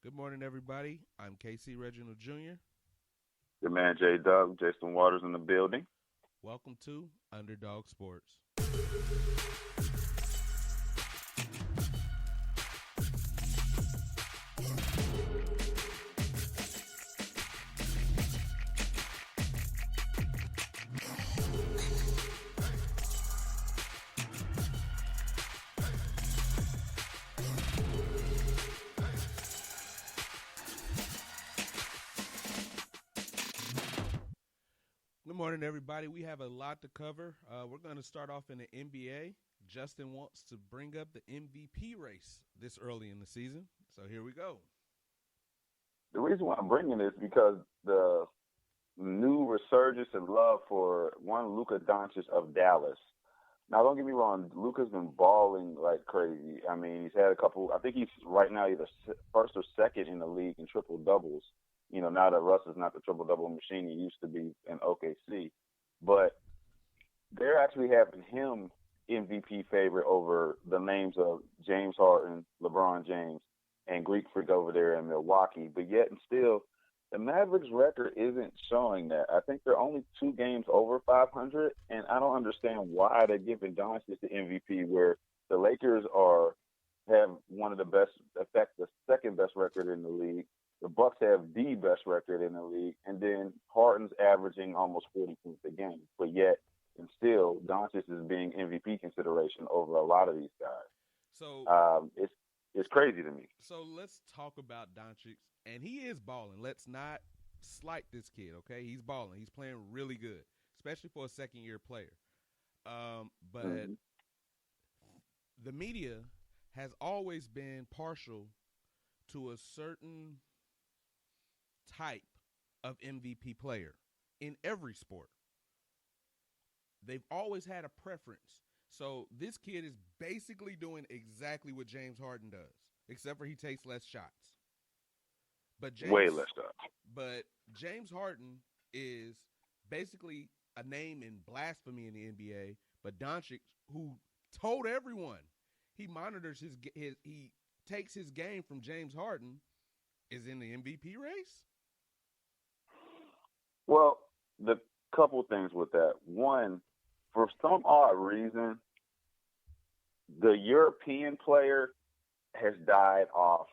Good morning, everybody. I'm KCReginaldJr. Your man J Dub, Jason Waters in the building. Welcome to Underdawg Sportz. Good morning, everybody. We have a lot to cover. We're going to start off in the NBA. Justin wants to bring up the MVP race this early in the season. So here we go. The reason why I'm bringing this is because the new resurgence in love for one Luka Doncic of Dallas. Now, don't get me wrong, Luka's been balling like crazy. I mean, he's had a couple. I think he's right now either first or second in the league in triple doubles. You know, now that Russ is not the triple double machine he used to be in OKC, but they're actually having him MVP favorite over the names of James Harden, LeBron James, and Greek Freak over there in Milwaukee. But yet and still, the Mavericks record isn't showing that. I think they're only 2 games over 500, and I don't understand why they're giving Doncic the MVP where the Lakers have one of the best, in fact, the second best record in the league. The Bucks have the best record in the league, and then Harden's averaging almost 40 points a game. But yet, and still, Doncic is being MVP consideration over a lot of these guys. So It's crazy to me. So let's talk about Doncic, and he is balling. Let's not slight this kid, okay? He's balling. He's playing really good, especially for a second-year player. But the media has always been partial to a certain type of MVP player in every sport. They've always had a preference. So this kid is basically doing exactly what James Harden does, except for he takes less shots. Way less shots. But James Harden is basically a name in blasphemy in the NBA. But Doncic, who told everyone he monitors he takes his game from James Harden, is in the MVP race. Well, the couple things with that. One, for some odd reason, the European player has died off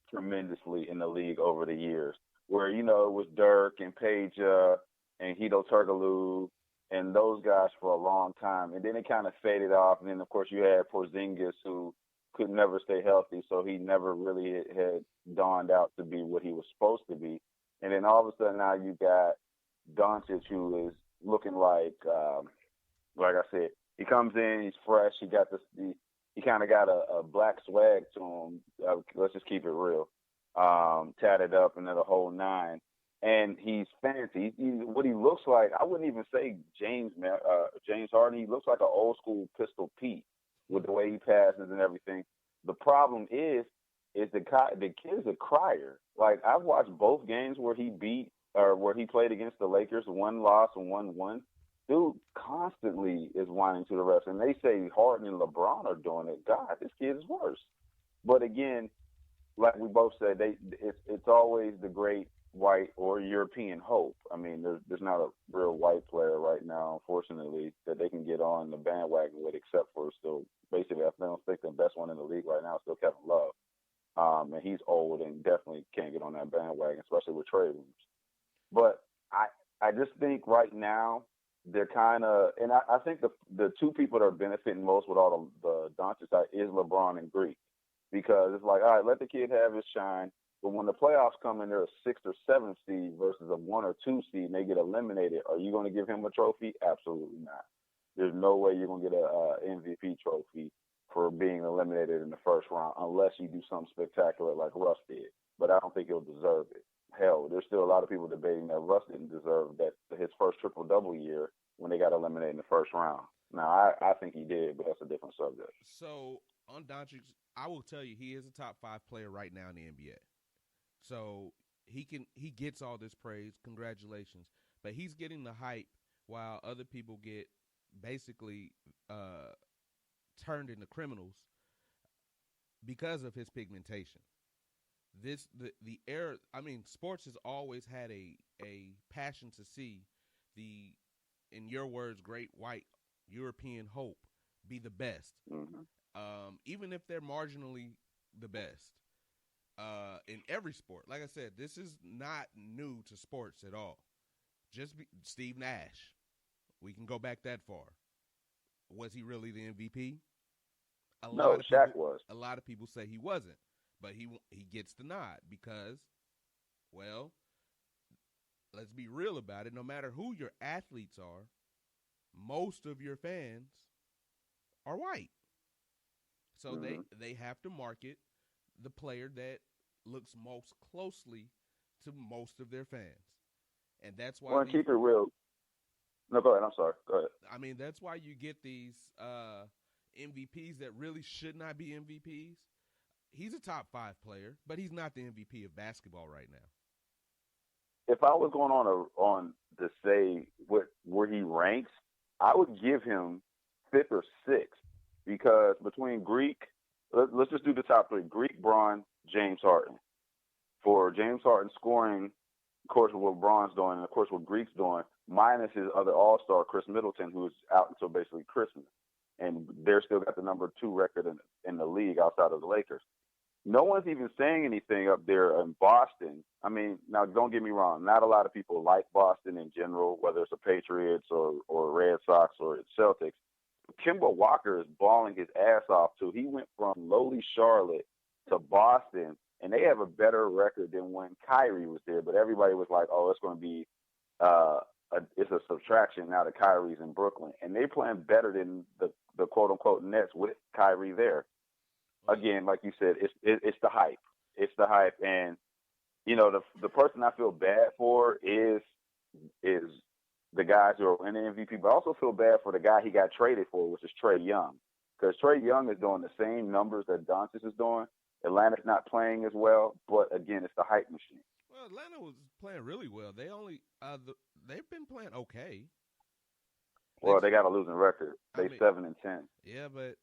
tremendously in the league over the years. Where, you know, it was Dirk and Peja and Hito Turkoglu and those guys for a long time. And then it kind of faded off. And then, of course, you had Porzingis, who could never stay healthy, so he never really had dawned out to be what he was supposed to be. And then all of a sudden now you got Doncic, who is looking like I said, he comes in, he's fresh, he kind of got a black swag to him. Let's just keep it real. Tatted up and then the whole nine. And he's fancy. What he looks like, I wouldn't even say James Harden. He looks like an old school Pistol Pete with the way he passes and everything. The problem is the kid's a crier. Like, I've watched both games where he played against the Lakers, one loss and one won. Dude constantly is whining to the refs, and they say Harden and LeBron are doing it. God, this kid is worse. But again, like we both said, it's always the great white or European hope. I mean, there's not a real white player right now, unfortunately, that they can get on the bandwagon with, except for still basically I don't think the best one in the league right now is still Kevin Love. And he's old and definitely can't get on that bandwagon, especially with trade rumors. But I just think right now they're kind of, and I think the two people that are benefiting most with all the Doncic side is LeBron and Greek, because it's like, all right, let the kid have his shine. But when the playoffs come and they're a 6th or 7th seed versus a 1 or 2 seed and they get eliminated, are you going to give him a trophy? Absolutely not. There's no way you're going to get a MVP trophy for being eliminated in the first round unless you do something spectacular like Russ did. But I don't think he'll deserve it. Hell, there's still a lot of people debating that Russ didn't deserve that his first triple-double year when they got eliminated in the first round. Now, I think he did, but that's a different subject. So, on Doncic, I will tell you he is a top 5 player right now in the NBA. So, he gets all this praise. Congratulations. But he's getting the hype while other people get basically turned into criminals because of his pigmentation. the era. I mean, sports has always had a passion to see the, in your words, great white European hope be the best, even if they're marginally the best in every sport. Like I said, this is not new to sports at all. Steve Nash. We can go back that far. Was he really the MVP? No, Shaq was. A lot of people say he wasn't, but he gets the nod because, well, let's be real about it. No matter who your athletes are, most of your fans are white. So they have to market the player that looks most closely to most of their fans. And that's why keep it real. No, go ahead. I'm sorry. Go ahead. I mean, that's why you get these MVPs that really should not be MVPs. He's a top 5 player, but he's not the MVP of basketball right now. If I was going on to say where he ranks, I would give him 5th or 6th because between Greek, let's just do the top 3: Greek, Braun, James Harden. For James Harden scoring, of course, what Braun's doing, and of course what Greek's doing, minus his other All-Star, Chris Middleton, who's out until basically Christmas, and they're still got the number 2 record in the league outside of the Lakers. No one's even saying anything up there in Boston. I mean, now don't get me wrong. Not a lot of people like Boston in general, whether it's the Patriots or Red Sox or Celtics. Kemba Walker is balling his ass off too. He went from lowly Charlotte to Boston, and they have a better record than when Kyrie was there. But everybody was like, "Oh, it's going to be it's a subtraction now that Kyrie's in Brooklyn," and they're playing better than the quote unquote Nets with Kyrie there. Again, like you said, it's the hype. It's the hype, and you know the person I feel bad for is the guys who are winning MVP, but I also feel bad for the guy he got traded for, which is Trae Young, because Trae Young is doing the same numbers that Doncic is doing. Atlanta's not playing as well, but again, it's the hype machine. Well, Atlanta was playing really well. They only they've been playing okay. Well, they got a losing record. They 7-10. Yeah, but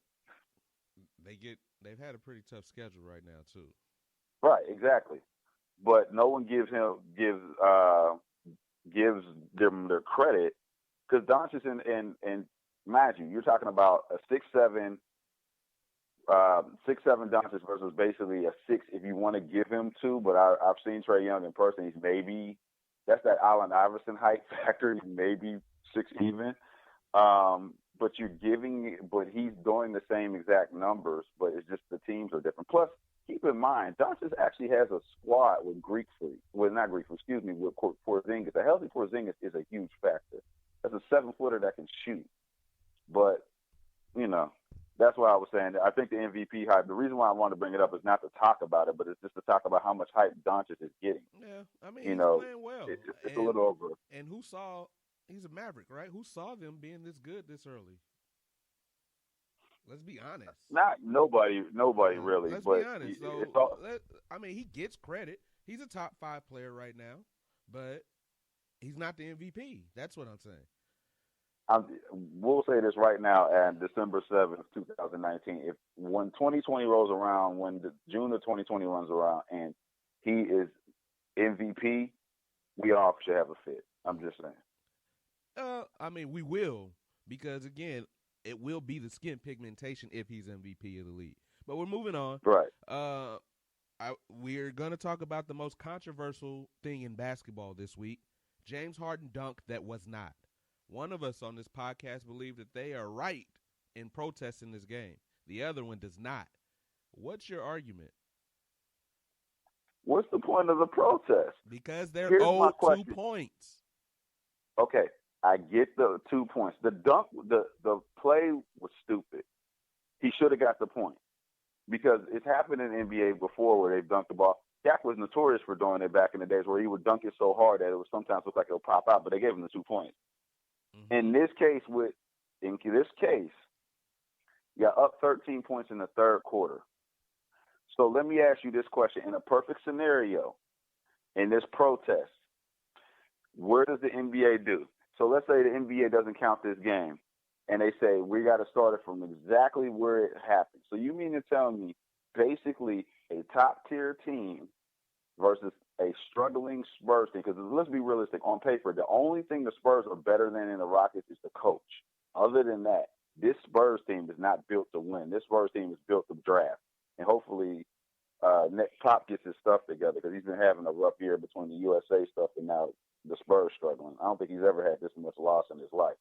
they've had a pretty tough schedule right now too. Right, exactly. But no one gives them their credit because Doncic and mind you, you're talking about a 6'7" Doncic versus basically a 6 if you want to give him 2. But I've seen Trae Young in person. He's maybe that's that Allen Iverson height factor. He's maybe 6 even. But he's doing the same exact numbers, but it's just the teams are different. Plus, keep in mind, Doncic actually has a squad with with Porzingis. A healthy Porzingis is a huge factor. That's a 7-footer that can shoot. But, you know, that's why I was saying that I think the MVP hype, the reason why I want to bring it up is not to talk about it, but it's just to talk about how much hype Doncic is getting. Yeah, I mean, he's playing well. It's a little over. And he's a Maverick, right? Who saw them being this good this early? Let's be honest. Not nobody really. Let's but be honest. I mean, he gets credit. He's a top 5 player right now, but he's not the MVP. That's what I'm saying. We'll say this right now, and December 7th, 2019, when 2020 rolls around, when June of 2020 runs around, and he is MVP, we all should have a fit. I'm just saying. I mean, we will, because, again, it will be the skin pigmentation if he's MVP of the league. But we're moving on. Right. We're going to talk about the most controversial thing in basketball this week. James Harden dunk that was not. One of us on this podcast believe that they are right in protesting this game. The other one does not. What's your argument? What's the point of the protest? Because they're owed 2 points. Okay, I get the 2 points. The dunk, the play was stupid. He should have got the point because it's happened in the NBA before where they've dunked the ball. Shaq was notorious for doing it back in the days where he would dunk it so hard that it would sometimes look like it'll pop out, but they gave him the 2 points. Mm-hmm. In this case, you got up 13 points in the third quarter. So let me ask you this question. In a perfect scenario, in this protest, where does the NBA do? So let's say the NBA doesn't count this game, and they say we got to start it from exactly where it happened. So you mean to tell me basically a top-tier team versus a struggling Spurs team. Because let's be realistic, on paper, the only thing the Spurs are better than in the Rockets is the coach. Other than that, this Spurs team is not built to win. This Spurs team is built to draft. And hopefully Nick Pop gets his stuff together because he's been having a rough year between the USA stuff and now the Spurs struggling. I don't think he's ever had this much loss in his life.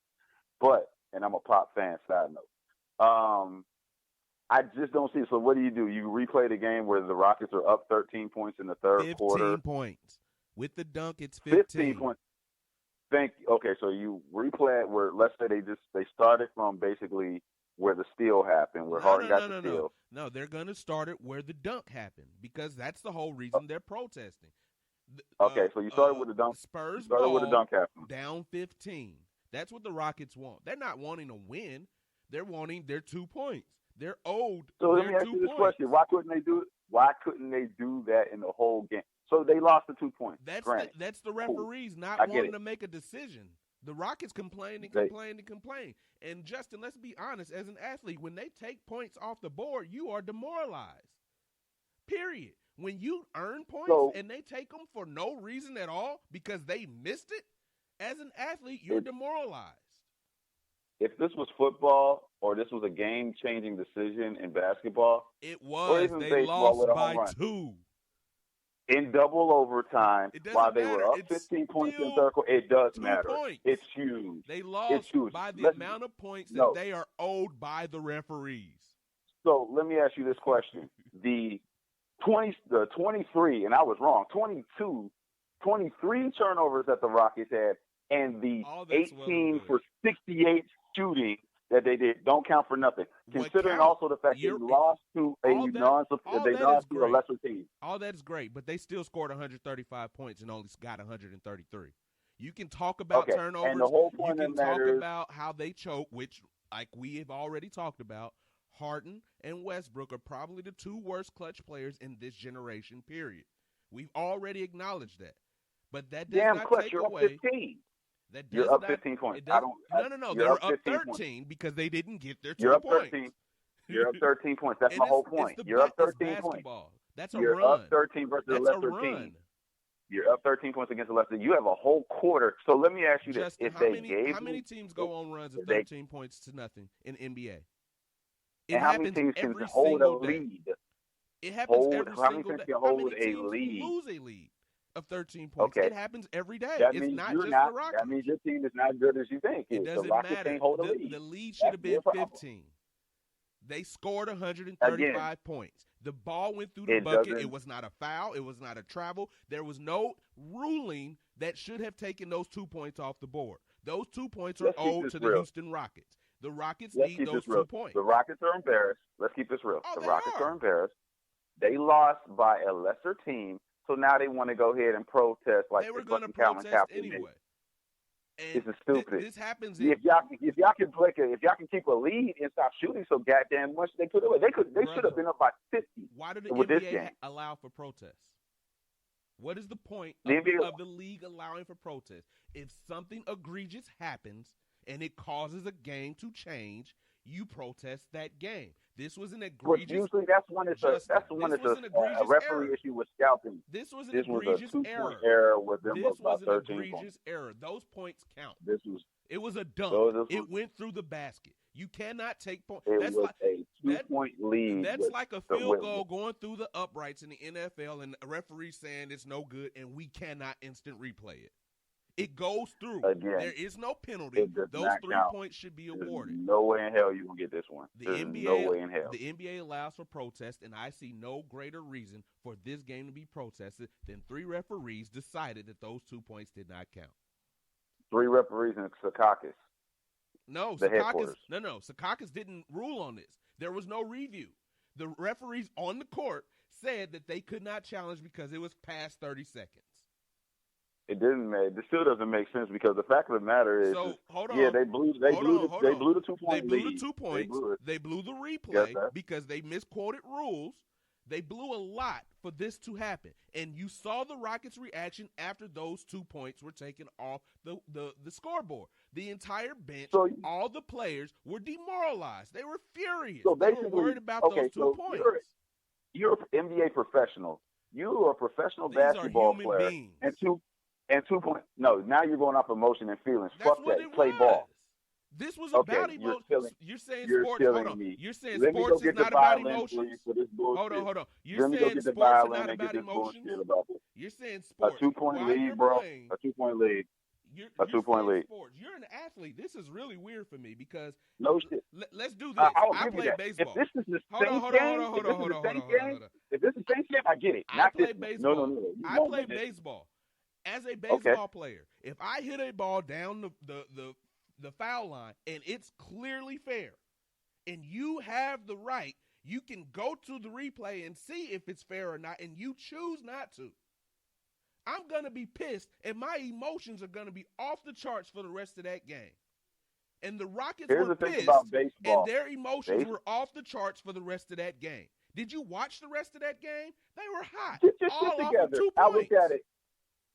But, and I'm a Pop fan, side note, I just don't see it. So what do? You replay the game where the Rockets are up 13 points in the third quarter. 15 points. With the dunk, it's 15 points. Okay, so you replay it where, let's say they started from basically where the steal happened, where Harden got the steal. No, they're going to start it where the dunk happened because that's the whole reason they're protesting. Okay, so you started with the dunk. Spurs started with the dunk happened. Down 15. That's what the Rockets want. They're not wanting to win. They're wanting their 2 points. They're owed. So let me ask you this question: why couldn't they do it? Why couldn't they do that in the whole game? So they lost the 2 points. That's the referees not wanting to make a decision. The Rockets complain and complain and complain. And Justin, let's be honest. As an athlete, when they take points off the board, you are demoralized. Period. When you earn points and they take them for no reason at all because they missed it, as an athlete, you're demoralized. If this was football or this was a game-changing decision in basketball, it was. They lost by 2. In double overtime, while they were up 15 points in the third quarter, it does matter. Points. It's huge. They lost by the amount of points that they are owed by the referees. So let me ask you this question. The 23, and I was wrong, 23 turnovers that the Rockets had, and the 18 for 68 shooting that they did don't count for nothing. Considering also the fact they lost to a lesser team. All that is great, but they still scored 135 points and only got 133. You can talk about turnovers. And the whole point you can talk about how they choke, which, like we have already talked about, Harden and Westbrook are probably the 2 worst clutch players in this generation, period. We've already acknowledged that. But that does not clutch, take you're away. Up 15. You're up 15 points. No. They're up 13 points. Because they didn't get their 2 points. 13. You're up 13 points. That's my whole point. You're up 13 points. That's a You're run. You're up 13 versus a lesser team. You're up 13 points against a lesser. You have a whole quarter. So let me ask you this: how many teams go on runs of 13 points to nothing in NBA? And how many teams can hold a lead? It happens every single day. How many teams lose a lead of 13 points? Okay. It happens every day. It's not just the Rockets. That means your team is not as good as you think. It doesn't matter. Can't hold a lead. The lead should have been 15. They scored 135 points. The ball went through the bucket. It was not a foul. It was not a travel. There was no ruling that should have taken those 2 points off the board. Those 2 points are owed to the Houston Rockets. The Rockets need those 2 points. The Rockets are embarrassed. Let's keep this real. The Rockets are embarrassed. They lost by a lesser team, so now they want to go ahead and protest like they were going to protest anyway. This is stupid. This happens. If y'all can keep a lead and stop shooting so goddamn much, they could have. They should have been up by 50. Why did the NBA allow for protests? What is the point of the league allowing for protests? If something egregious happens and it causes a game to change, you protest that game. This was an egregious. But usually that's when it's a referee issue with scouting. This was an egregious error. Error with them. This was an egregious error. Those points count. It was a dunk. It went through the basket. You cannot take points. That's like a 2-point lead. That's like a field goal going through the uprights in the NFL, and a referee saying it's no good, and we cannot instant replay it. It goes through. Again, there is no penalty. Those 3 points should be awarded. No way in hell you can get this one. No way in hell. The NBA allows for protest, and I see no greater reason for this game to be protested than 3 referees decided that those 2 points did not count. 3 referees in Secaucus. No, Secaucus didn't rule on this. There was no review. The referees on the court said that they could not challenge because it was past 30 seconds. It didn't make. This still doesn't make sense because the fact of the matter is, they blew the 2-point lead. They blew the 2 points. They blew the replay because they misquoted rules. They blew a lot for this to happen, and you saw the Rockets' reaction after those 2 points were taken off the scoreboard. The entire bench, all the players were demoralized. They were furious. So they were worried about those 2 points. You're an NBA professional. You are a professional These are basketball human player, beings. and 2 point. No, now you're going off emotion and feelings. That's Fuck what that. it Play was. ball. This was Okay, about emotion. You're saying You're sports. killing Hold on. me. You're saying Let me go sports is get the not about violin emotions. for you for this bullshit. Hold on. You're Let me go saying get the sports are violin not and get about this emotions. bullshit about this. You're saying A sports. 2-point While lead, you're bro. playing, A 2-point lead. You're A 2-point saying lead. sports. You're an athlete. This is really weird for me because No shit. let's do this. I'll I give you played that. baseball. If this is the Hold same on. game, if this is the same game, I get it. I played baseball. No. I played baseball. As a baseball player, if I hit a ball down the foul line and it's clearly fair, and you have the right, you can go to the replay and see if it's fair or not, and you choose not to. I'm going to be pissed, and my emotions are going to be off the charts for the rest of that game. And the Rockets were pissed, and their emotions were off the charts for the rest of that game. Did you watch the rest of that game? They were hot. Get your all shit off together. of 2 points. I looked at it.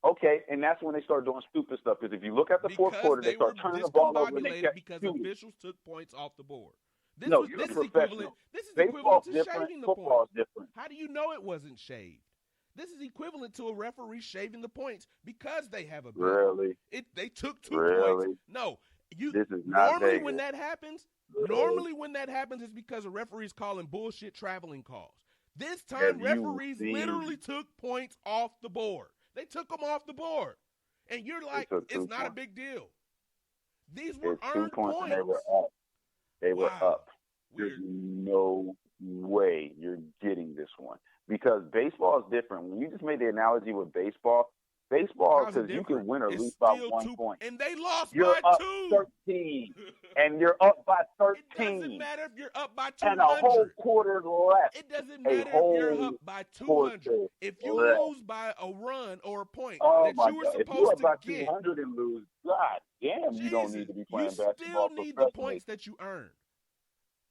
Okay, and that's when they start doing stupid stuff. Because if you look at the fourth quarter, they start turning the ball over and they kept because shooting. officials took points off the board. This is equivalent. This is equivalent to shaving the points. Different. How do you know it wasn't shaved? This is equivalent to a referee shaving the points because they have a beat. Really? They took 2 points. No, this is not normally Vegas. when that happens, it's because a referee's calling bullshit traveling calls. This time, referees literally took points off the board. They took them off the board, and you're like, it's not a big deal. These were earned 2 points. And they were up. They were up. There's no way you're getting this one. Because baseball is different. When you just made the analogy with baseball, because you can win or lose by 1 point. And they lost you're by up 2. 13. And you're up by 13. It doesn't matter if you're up by 200. And a whole quarter left. It doesn't matter if you're up by 200. If you lose by a run or a point that you were supposed to get. If you're up by 200 and lose, God damn, you don't need to be playing basketball. You still need the points that you earned.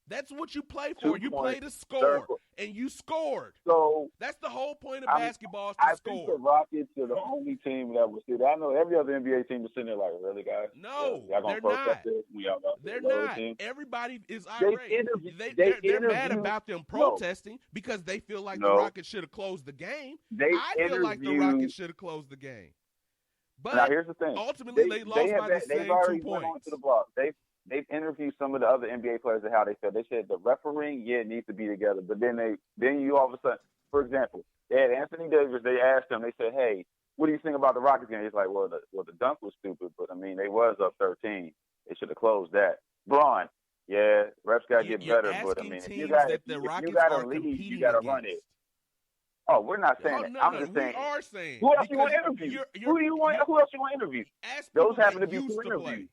That's what you play for. You play to score, and you scored. So that's the whole point of basketball is to score. I think the Rockets are the only team that was sitting. I know every other NBA team was sitting there like, really, guys? No, they're not. They're not. Everybody is irate. They're mad about them protesting because they feel like the Rockets should have closed the game. I feel like the Rockets should have closed the game. But now here's the thing. Ultimately, they lost by the same 2 points. Went on to the block. They've interviewed some of the other NBA players and how they felt. They said the refereeing, needs to be together. But then you all of a sudden, for example, they had Anthony Davis. They asked him. They said, "Hey, what do you think about the Rockets game?" He's like, "Well, the dunk was stupid, but I mean, they was up 13. They should have closed that." Braun, refs got to get better, but I mean, if you got to lead, you got to run it. Oh, we're not saying that. I'm just saying. We are saying. Who else you want to interview? Who else you want to interview? Those happen to be two interviews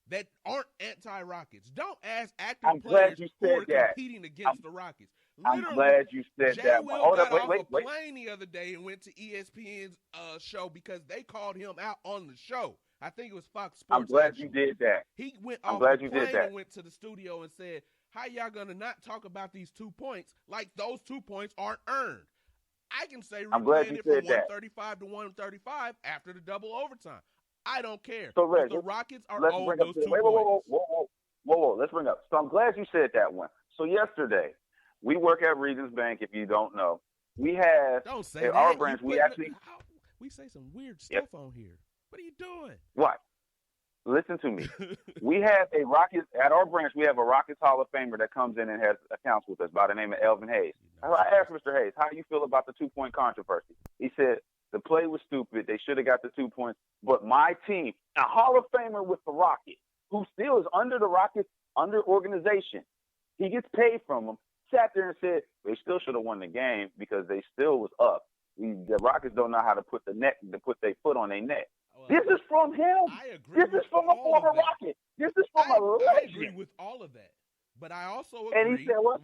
that aren't anti-Rockets. Don't ask active players who are competing against the Rockets. Literally, I'm glad you said Jay that. Will got off a plane the other day and went to ESPN's show because they called him out on the show. I think it was Fox Sports. I'm glad you did that. He went off the plane and went to the studio and said, "How y'all gonna not talk about these 2 points like those 2 points aren't earned?" I can say replaying it from 135 to 135 after the double overtime. I don't care. So, Reg, the Rockets are owed those 2 points. Whoa. Let's bring up. So I'm glad you said that one. So yesterday, we work at Regions Bank. If you don't know, we have don't say that. Our branch. We say some weird stuff on here. What are you doing? What? Listen to me. We have a Rockets at our branch. We have a Rockets Hall of Famer that comes in and has accounts with us by the name of Elvin Hayes. I asked Mr. Hayes, "How do you feel about the 2-point controversy?" He said, "The play was stupid. They should have got the 2 points. But my team, a Hall of Famer with the Rockets, who still is under the Rockets, under organization, he gets paid from them, sat there and said they still should have won the game because they still was up. The Rockets don't know how to put their foot on their neck." Well, this is from him. I agree. This is from a former Rocket. This is from a legend. I agree with all of that. But I also agree. And he said, you want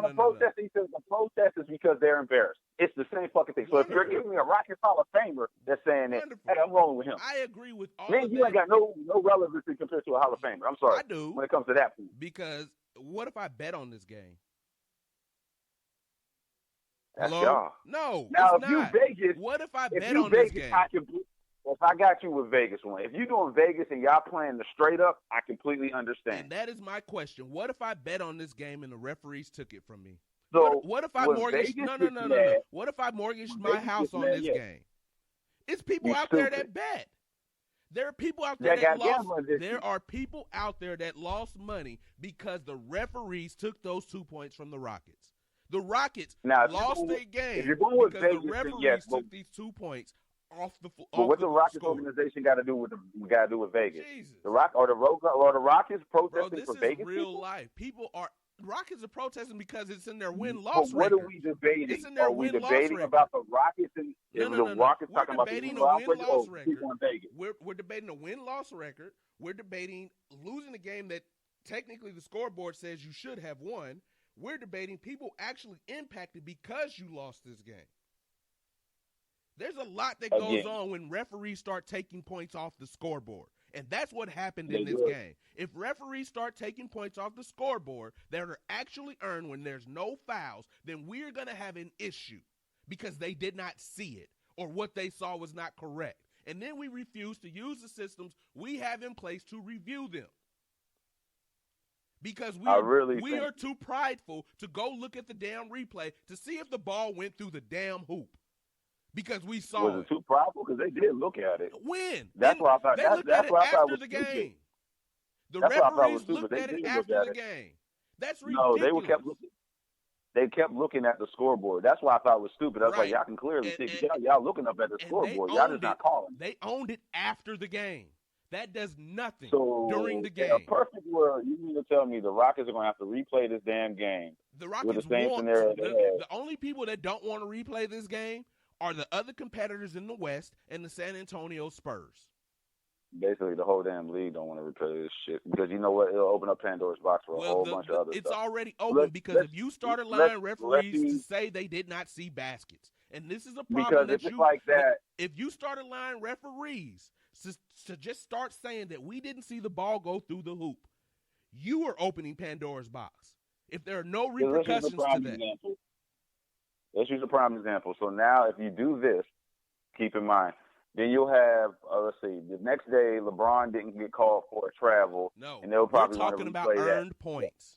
to protest? He says the protest is because they're embarrassed. It's the same fucking thing. So if you're giving me a Rockets Hall of Famer that's saying that, hey, I'm rolling with him. I agree with all Man, of you ain't got no relevancy compared to a Hall of Famer. I'm sorry. I do. When it comes to that point. Because what if I bet on this game? That's Hello? y'all. No, now, it's if not. you Vegas, what if I bet on this game? If I got you with Vegas one, if you're doing Vegas and y'all playing the straight up, I completely understand. And that is my question. What if I bet on this game and the referees took it from me? So what if I when mortgaged? Vegas No. gets mad, What if I mortgaged when my Vegas house gets on mad, this yeah, game? It's people you out there stupid. that bet. There are people out there That that got lost. gambling addiction. There are people out there that lost money because the referees took those 2 points from the Rockets. The Rockets Now, lost their game if you're going with because Vegas, the then yes. referees took these 2 points off the But what the Rockets score. organization got to do with Vegas? Jesus. The Rockets Bro, protesting this for is Vegas real people? life. Rockets are protesting because it's in their But win-loss what record. are we debating? It's in their Are we win-loss debating record. about the Rockets and No. the Rockets We're talking about the debating a win-loss win-loss or record. people in Vegas? We're debating a win-loss record. We're debating losing a game that technically the scoreboard says you should have won. We're debating people actually impacted because you lost this game. There's a lot that goes on when referees start taking points off the scoreboard. And that's what happened in this game. If referees start taking points off the scoreboard that are actually earned when there's no fouls, then we're going to have an issue because they did not see it or what they saw was not correct. And then we refuse to use the systems we have in place to review them. Because we are too prideful to go look at the damn replay to see if the ball went through the damn hoop. Because we saw Was it too prideful? Because they did look at it. When? That's why I thought. They looked at it after the game. The referees looked at it after the game. That's ridiculous. No, they kept looking at the scoreboard. That's why I thought it was stupid. I was like, y'all can clearly see. Y'all looking up at the scoreboard. Y'all just not calling. They owned it after the game. That does nothing during the game. In a perfect world, you mean to tell me the Rockets are going to have to replay this damn game? The Rockets with the same scenario the only people that don't want to replay this game are the other competitors in the West and the San Antonio Spurs. Basically, the whole damn league don't want to replay this shit because you know what? It'll open up Pandora's box for a whole bunch of other stuff. It's already open because if you start allowing referees to say they did not see baskets, and this is a problem if you start allowing referees to just start saying that we didn't see the ball go through the hoop, you are opening Pandora's box. If there are no repercussions to that. Let's use a prime example. So now if you do this, keep in mind, then you'll have, let's see, the next day LeBron didn't get called for a travel. No, and they'll probably we're talking about earned points.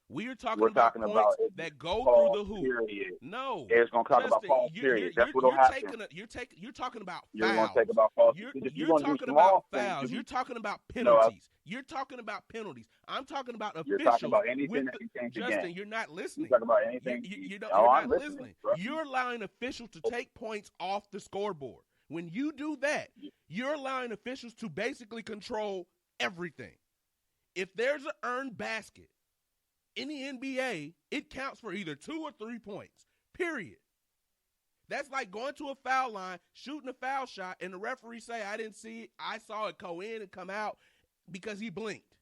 We're talking about points that go through the hoop. Period. No, it's going to talk about false periods. That's what'll happen. You're talking about fouls. You're going to take about false. You're talking about fouls. You're talking about penalties. You're talking about penalties. I'm talking about officials. You're talking about anything that can change the game. Justin, you're not listening. You're talking about anything. You're not listening. You're allowing officials to take points off the scoreboard. When you do that, you're allowing officials to basically control everything. If there's an earned basket in the NBA, it counts for either 2 or 3 points, period. That's like going to a foul line, shooting a foul shot, and the referee say, I didn't see it. I saw it go in and come out because he blinked.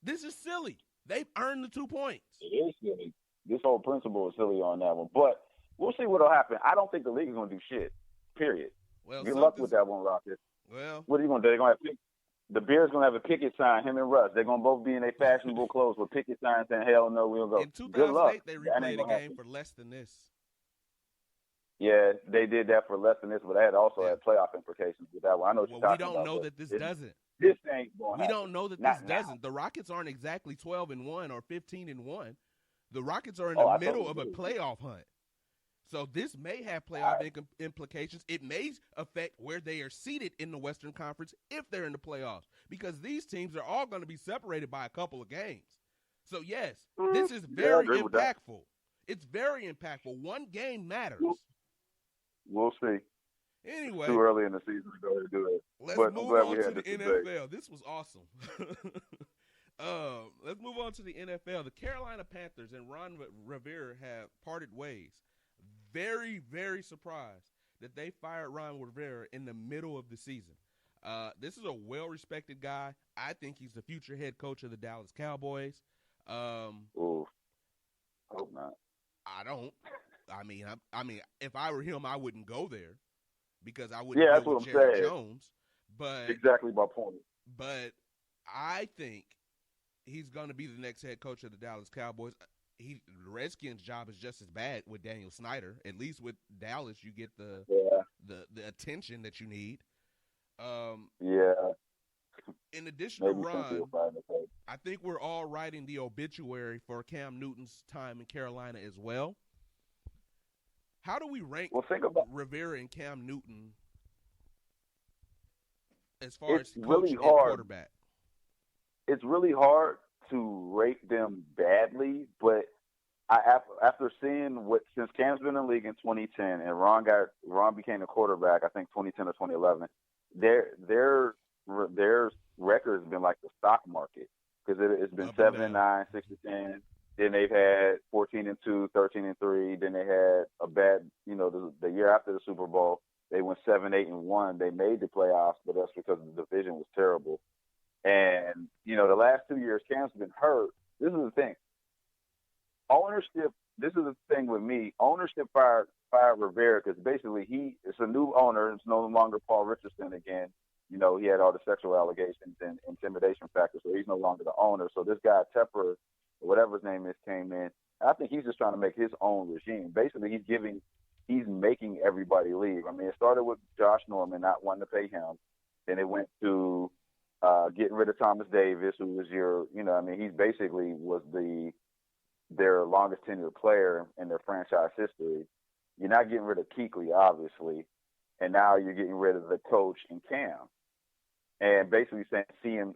This is silly. They've earned the 2 points. It is silly. This whole principle is silly on that one. But we'll see what'll happen. I don't think the league is going to do shit, period. Well, good luck with that one, Rockets. Well, what are you going to do? They're going to have the Bears going to have a picket sign, him and Russ. They're going to both be in their fashionable clothes with picket signs saying, hell no, we'll go. In 2008, they replayed a game for less than this. Yeah, they did that for less than this, but that also had playoff implications with that one. I know what you're talking about. We don't know that this doesn't. This ain't going to happen. We don't know that this doesn't. The Rockets aren't exactly 12-1 or 15-1. The Rockets are in the middle of a playoff hunt. So this may have playoff implications. It may affect where they are seated in the Western Conference if they're in the playoffs, because these teams are all going to be separated by a couple of games. So, yes, this is very impactful. It's very impactful. One game matters. We'll see. Anyway. Too early in the season to go ahead and do it. Let's move on to the NFL. This was awesome. Let's move on to the NFL. The Carolina Panthers and Ron Rivera have parted ways. Very, very surprised that they fired Ron Rivera in the middle of the season. This is a well-respected guy. I think he's the future head coach of the Dallas Cowboys. Hope not. I don't. I mean, if I were him, I wouldn't go there because I wouldn't go with Jerry Jones. But exactly my point. But I think he's going to be the next head coach of the Dallas Cowboys. The Redskins' job is just as bad with Daniel Snyder. At least with Dallas, you get the attention that you need. in addition to Maybe Cynthia will Ron, find the case. I think we're all writing the obituary for Cam Newton's time in Carolina as well. How do we rank Think about Rivera and Cam Newton as far it's as coach really and hard. quarterback? It's really hard to rate them badly, but after seeing since Cam's been in the league in 2010 and Ron became a quarterback, I think 2010 or 2011, their record has been like the stock market because it's been 7-9, 6-10. Then they've had 14-2, 13-3. Then they had a bad, the year after the Super Bowl, they went 7-8-1. They made the playoffs, but that's because the division was terrible. And the last 2 years, Cam's been hurt. This is the thing. Ownership. This is the thing with me. Ownership fired Rivera because basically it's a new owner. It's no longer Paul Richardson again. He had all the sexual allegations and intimidation factors, so he's no longer the owner. So this guy Tepper, whatever his name is, came in. And I think he's just trying to make his own regime. Basically, he's making everybody leave. I mean, it started with Josh Norman not wanting to pay him. Then it went to getting rid of Thomas Davis, who was he basically was their longest tenured player in their franchise history. You're not getting rid of Kuechly, obviously, and now you're getting rid of the coach and Cam. And basically saying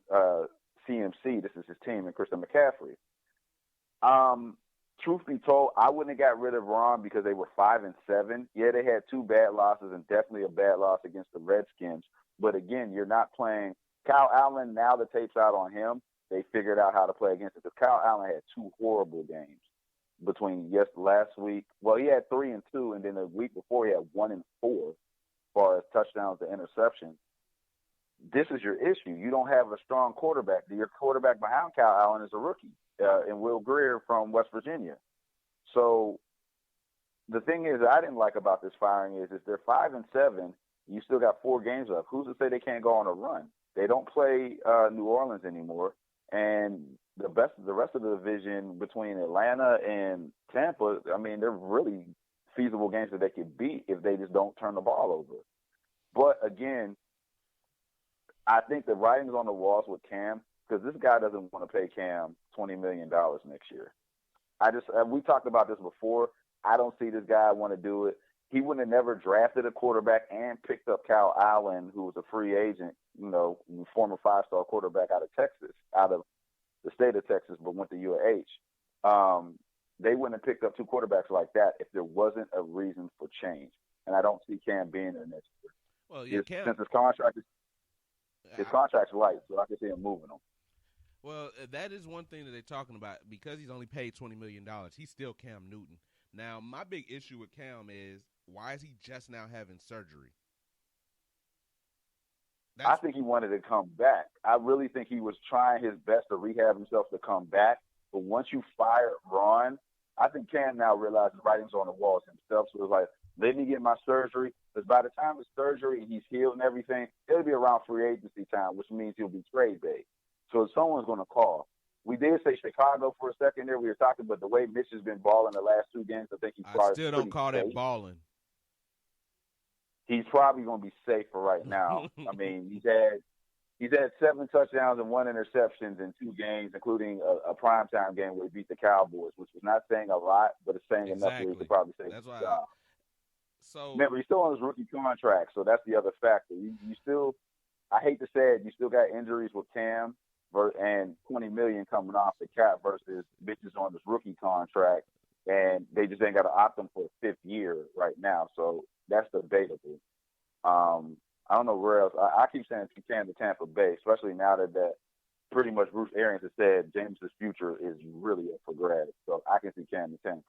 CMC, this is his team, and Christian McCaffrey. Truth be told, I wouldn't have got rid of Ron because they were 5-7. Yeah, they had 2 bad losses and definitely a bad loss against the Redskins. But again, you're not playing Kyle Allen. Now the tape's out on him. They figured out how to play against it because Kyle Allen had 2 horrible games between last week. Well, he had 3-2, and then the week before he had 1-4 as far as touchdowns to interceptions. This is your issue. You don't have a strong quarterback. Your quarterback behind Kyle Allen is a rookie, and Will Greer from West Virginia. So the thing is, I didn't like about this firing is they're 5-7. You still got 4 games left. Who's to say they can't go on a run? They don't play New Orleans anymore, and the rest of the division between Atlanta and Tampa, I mean, they're really feasible games that they could beat if they just don't turn the ball over. But again, I think the writing's on the walls with Cam because this guy doesn't want to pay Cam $20 million next year. We talked about this before. I don't see this guy want to do it. He would have never drafted a quarterback and picked up Kyle Allen, who was a free agent, former 5-star quarterback out of Texas, out of the state of Texas, but went to UAH. They wouldn't have picked up 2 quarterbacks like that if there wasn't a reason for change. And I don't see Cam being there next year. Well, yeah, Cam. Since his contract's light, so I can see him moving him. Well, that is one thing that they're talking about. Because he's only paid $20 million, he's still Cam Newton. Now, my big issue with Cam is, why is he just now having surgery? I think he wanted to come back. I really think he was trying his best to rehab himself to come back. But once you fire Ron, I think Cam now realizes writing's on the walls himself. So it's like, let me get my surgery. Because by the time of surgery and he's healed and everything, it'll be around free agency time, which means he'll be trade bait. So someone's going to call. We did say Chicago for a second there. We were talking about the way Mitch has been balling the last 2 games. I think he's probably still don't call that balling. He's probably going to be safe for right now. I mean, he's had 7 touchdowns and 1 interception in 2 games, including a primetime game where he beat the Cowboys, which was not saying a lot, but it's saying enough where he could probably say that's why. So remember, he's still on his rookie contract, so that's the other factor. You still, I hate to say it, you still got injuries with Cam and $20 million coming off the cap versus bitches on this rookie contract, and they just ain't got to opt him for a 5th year right now. So that's debatable. I don't know where else. I keep saying Cam to Tampa Bay, especially now that pretty much Bruce Arians has said James's future is really up for grabs. So I can see Cam to Tampa.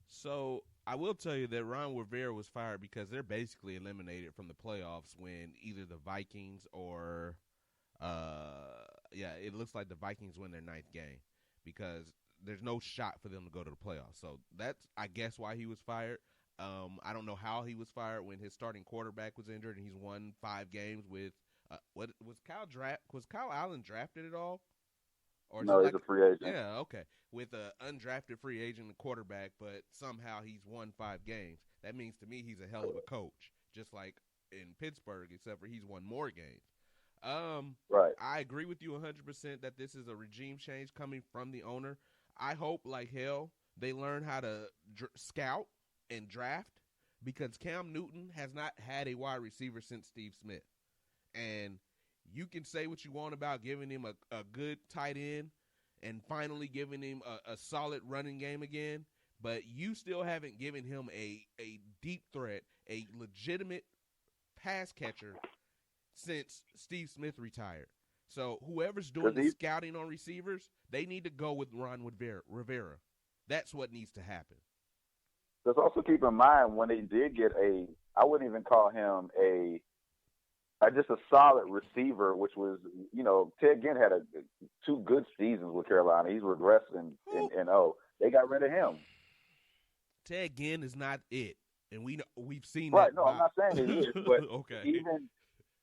So I will tell you that Ron Rivera was fired because they're basically eliminated from the playoffs when either the Vikings or it looks like the Vikings win their 9th game because there's no shot for them to go to the playoffs. So that's, I guess, why he was fired. I don't know how he was fired when his starting quarterback was injured and he's won 5 games with what was Kyle Allen drafted at all? Or no, he's a free agent. Yeah, okay. With an undrafted free agent and quarterback, but somehow he's won 5 games. That means to me he's a hell of a coach, just like in Pittsburgh, except for he's won more games. Right. I agree with you 100% that this is a regime change coming from the owner. I hope, like hell, they learn how to scout and draft, because Cam Newton has not had a wide receiver since Steve Smith. And you can say what you want about giving him a good tight end and finally giving him a solid running game again, but you still haven't given him a deep threat, a legitimate pass catcher since Steve Smith retired. So whoever's doing the scouting on receivers, they need to go with Ron Rivera. That's what needs to happen. Let's also keep in mind when they did get I wouldn't even call him just a solid receiver, which was, Ted Ginn had 2 good seasons with Carolina. He's regressed in they got rid of him. Ted Ginn is not it, and we've seen right. that. No, I'm not saying it is, but okay. Even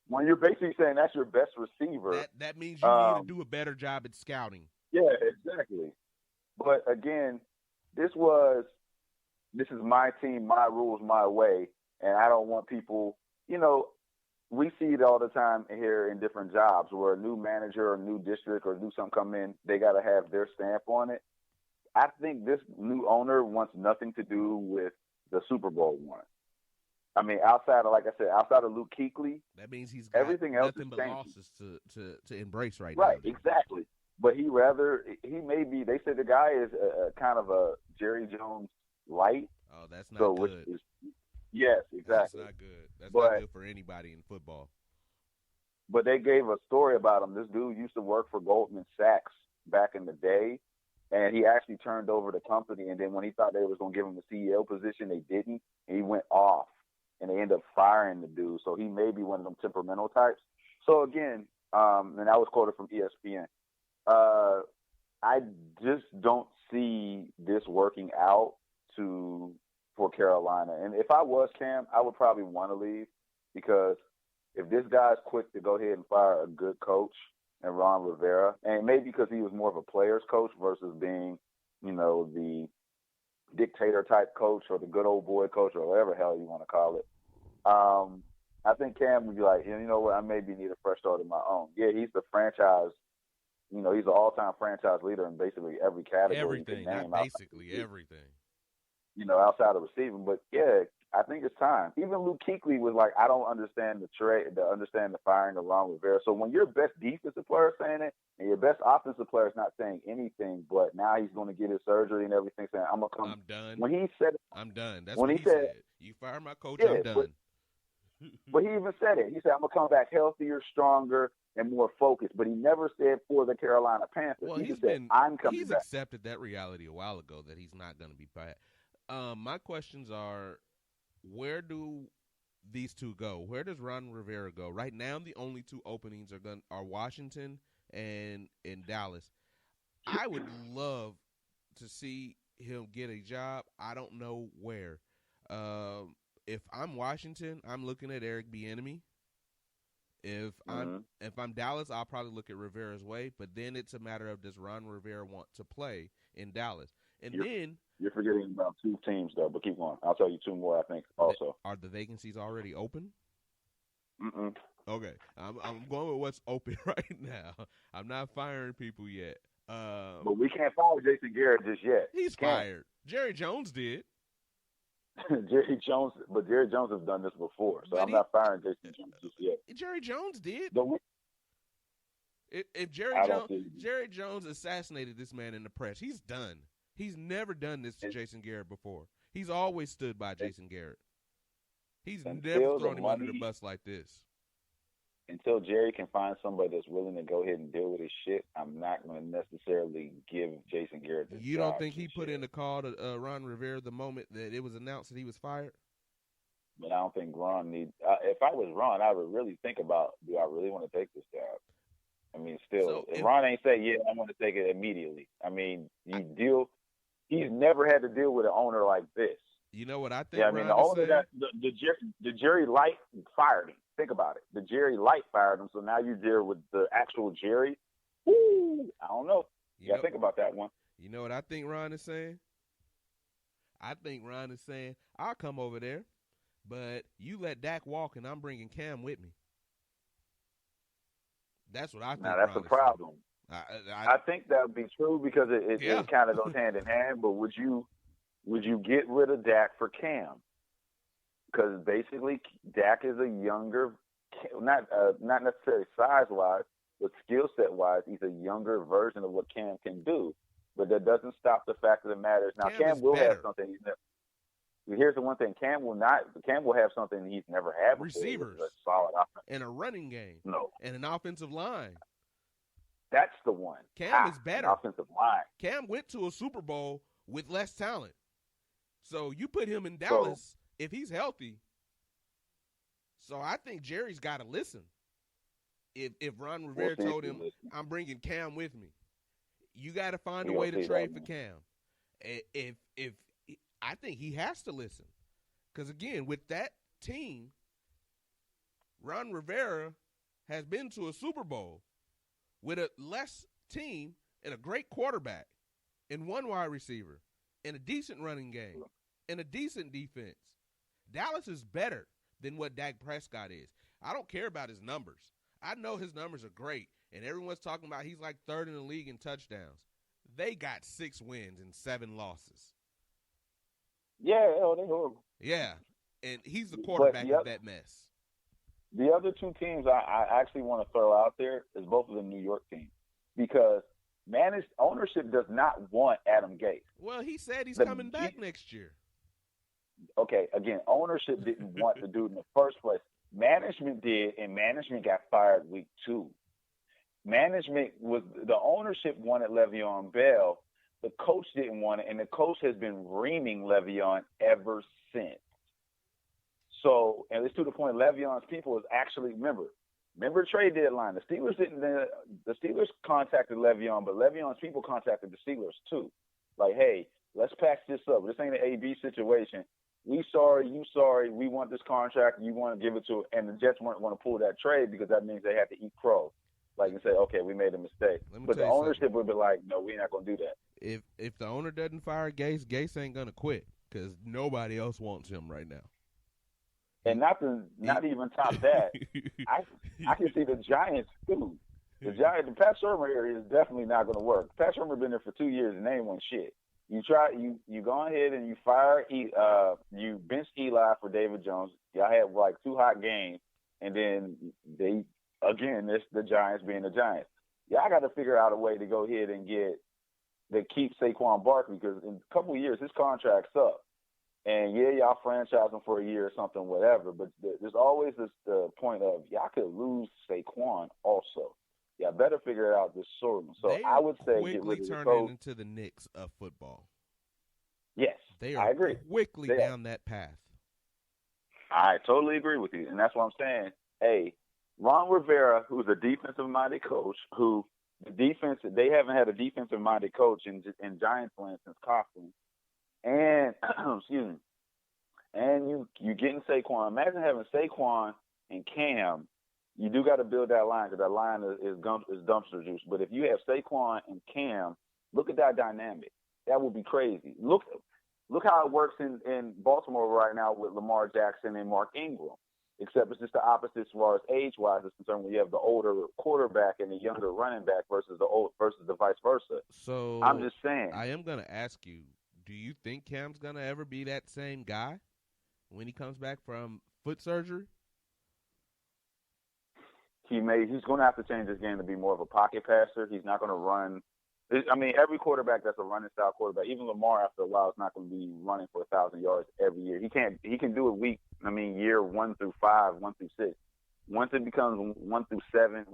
when you're basically saying that's your best receiver, that means you need to do a better job at scouting. Yeah, exactly. But again, this is my team, my rules, my way, and I don't want people, we see it all the time here in different jobs where a new manager or a new district or new something come in, they got to have their stamp on it. I think this new owner wants nothing to do with the Super Bowl one. I mean, outside of Luke Kuechly, that means he's got everything else nothing but changing. Losses to embrace right now. Right, exactly. But he may be. They said the guy is a kind of a Jerry Jones light. Oh, that's not good. Yes, exactly. That's not good. That's not good for anybody in football. But they gave a story about him. This dude used to work for Goldman Sachs back in the day, and he actually turned over the company. And then when he thought they was going to give him the CEO position, they didn't. And he went off, and they ended up firing the dude. So he may be one of them temperamental types. So again, and that was quoted from ESPN. I just don't see this working out for Carolina. And if I was Cam, I would probably want to leave, because if this guy's quick to go ahead and fire a good coach and Ron Rivera, and maybe because he was more of a player's coach versus being, the dictator type coach or the good old boy coach or whatever the hell you want to call it, I think Cam would be like, you know what, I maybe need a fresh start of my own. Yeah, he's the franchise. He's an all-time franchise leader in basically every category. Everything, not basically everything. Outside of receiving. But yeah, I think it's time. Even Luke Kuechly was like, I don't understand the firing of Ron Rivera. So when your best defensive player is saying it and your best offensive player is not saying anything, but now he's going to get his surgery and everything, saying, I'm done. When he said it, I'm done. That's when he said. You fire my coach, I'm done. But he even said it. He said, I'm going to come back healthier, stronger, and more focused. But he never said for the Carolina Panthers. Well, he's back. Accepted that reality a while ago that he's not going to be back. My questions are, where do these two go? Where does Ron Rivera go? Right now, the only 2 openings are Washington and in Dallas. I would love to see him get a job. I don't know where. If I'm Washington, I'm looking at Eric Bieniemy. If I'm Dallas, I'll probably look at Rivera's way. But then it's a matter of, does Ron Rivera want to play in Dallas? And You're forgetting about 2 teams, though, but keep going. I'll tell you 2 more, I think, also. Are the vacancies already open? Mm-mm. Okay. I'm going with what's open right now. I'm not firing people yet. But we can't fire Jason Garrett just yet. He's fired. Jerry Jones did. Jerry Jones has done this before, so I'm not firing Jason Jones just yet. Jerry Jones did. If Jerry Jones assassinated this man in the press, he's done. He's never done this to Jason Garrett before. He's always stood by Jason Garrett. He's never thrown him under the bus like this. Until Jerry can find somebody that's willing to go ahead and deal with his shit, I'm not going to necessarily give Jason Garrett this You don't think he put in the call to Ron Rivera the moment that it was announced that he was fired? But I don't think Ron needs if I was Ron, I would really think about, do I really want to take this job? I mean, still, if Ron ain't say, yeah, I want to take it immediately. I mean, he's never had to deal with an owner like this. You know what I think? Yeah, I mean, the owner that the Jerry Light fired him. Think about it. The Jerry Light fired him, so now you're there with the actual Jerry. Woo! I don't know. Think about that one. You know what I think Ron is saying? I think Ron is saying, I'll come over there, but you let Dak walk, and I'm bringing Cam with me. That's what I think. Now that's a Ron is problem. saying. I think that would be true because Yeah. it kind of goes hand in hand. But would you get rid of Dak for Cam? Because basically, Dak is a younger, not necessarily size wise, but skill set wise, he's a younger version of what Cam can do. But that doesn't stop the fact of the matter is now Cam will have something he's never. Here's the one thing: Cam will have something he's never had before. Receivers, a solid offense, and a running game, no, and an offensive line. That's the one. Cam is better. Offensive line. Cam went to a Super Bowl with less talent, so you put him in Dallas if he's healthy. So I think Jerry's got to listen. If Ron Rivera told him, "I'm bringing Cam with me," you got to find a way to trade for Cam. If I think he has to listen, because again, with that team, Ron Rivera has been to a Super Bowl with a less team and a great quarterback and one wide receiver and a decent running game and a decent defense. Dallas is better than what Dak Prescott is. I don't care about his numbers. I know his numbers are great, and everyone's talking about he's like third in the league in touchdowns. They got 6 wins and 7 losses. Yeah, they're horrible. Yeah, and he's the quarterback of that mess. The other 2 teams I actually want to throw out there is both of the New York teams because managed ownership does not want Adam Gase. Well, he said he's coming back next year. Okay, again, ownership didn't want the dude in the first place. Management did, and management got fired week 2. The ownership wanted Le'Veon Bell. The coach didn't want it, and the coach has been reaming Le'Veon ever since. So, and it's to the point Le'Veon's people is actually remember trade deadline. The Steelers contacted Le'Veon, but Le'Veon's people contacted the Steelers too. Like, hey, let's patch this up. This ain't an AB situation. We sorry, you sorry. We want this contract. You want to give it to, and the Jets want to pull that trade because that means they have to eat crow. Like and say, okay, we made a mistake. But the ownership would be like, no, we're not gonna do that. If the owner doesn't fire Gase, Gase ain't gonna quit because nobody else wants him right now. And not even top that, I can see the Giants too. The Pat Shurmur area is definitely not going to work. Pat Shurmur been there for 2 years and they ain't won shit. You go ahead and you fire you bench Eli for David Jones. Y'all had like 2 hot games, and then it's the Giants being the Giants. Y'all got to figure out a way to go ahead and keep Saquon Barkley because in a couple of years his contract's up. And yeah, y'all franchise him for a year or something, whatever. But there's always the point of y'all could lose Saquon also. Y'all better figure it out this sort. So I would say get rid of the turning into the Knicks of football. Yes, I agree. Quickly down that path. I totally agree with you, and that's what I'm saying. Hey, Ron Rivera, who's a defensive-minded coach, they haven't had a defensive-minded coach in Giants land since Coughlin. And excuse me, and you getting Saquon. Imagine having Saquon and Cam. You do got to build that line because that line is dumpster juice. But if you have Saquon and Cam, look at that dynamic. That would be crazy. Look how it works in Baltimore right now with Lamar Jackson and Mark Ingram. Except it's just the opposite as far as age-wise is concerned. When you have the older quarterback and the younger running back versus the vice versa. So I'm just saying. I am going to ask you. Do you think Cam's going to ever be that same guy when he comes back from foot surgery? He's going to have to change his game to be more of a pocket passer. He's not going to run. I mean, every quarterback that's a running style quarterback, even Lamar after a while is not going to be running for 1,000 yards every year. He can do it year 1 through 5, 1 through 6. Once it becomes 1 through 7,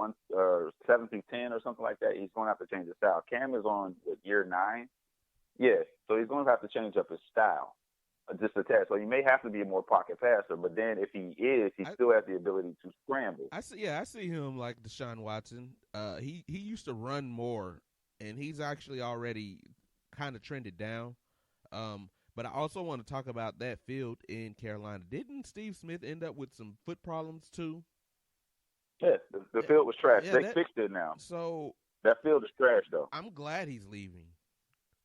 7 through 10 or something like that, he's going to have to change his style. Cam is on year 9. Yeah, so he's going to have to change up his style just a tad. So he may have to be a more pocket passer, but then if he still has the ability to scramble. I see him like Deshaun Watson. He used to run more, and he's actually already kind of trended down. But I also want to talk about that field in Carolina. Didn't Steve Smith end up with some foot problems too? Yeah, the field was trash. Yeah, they fixed it now. So that field is trash, though. I'm glad he's leaving.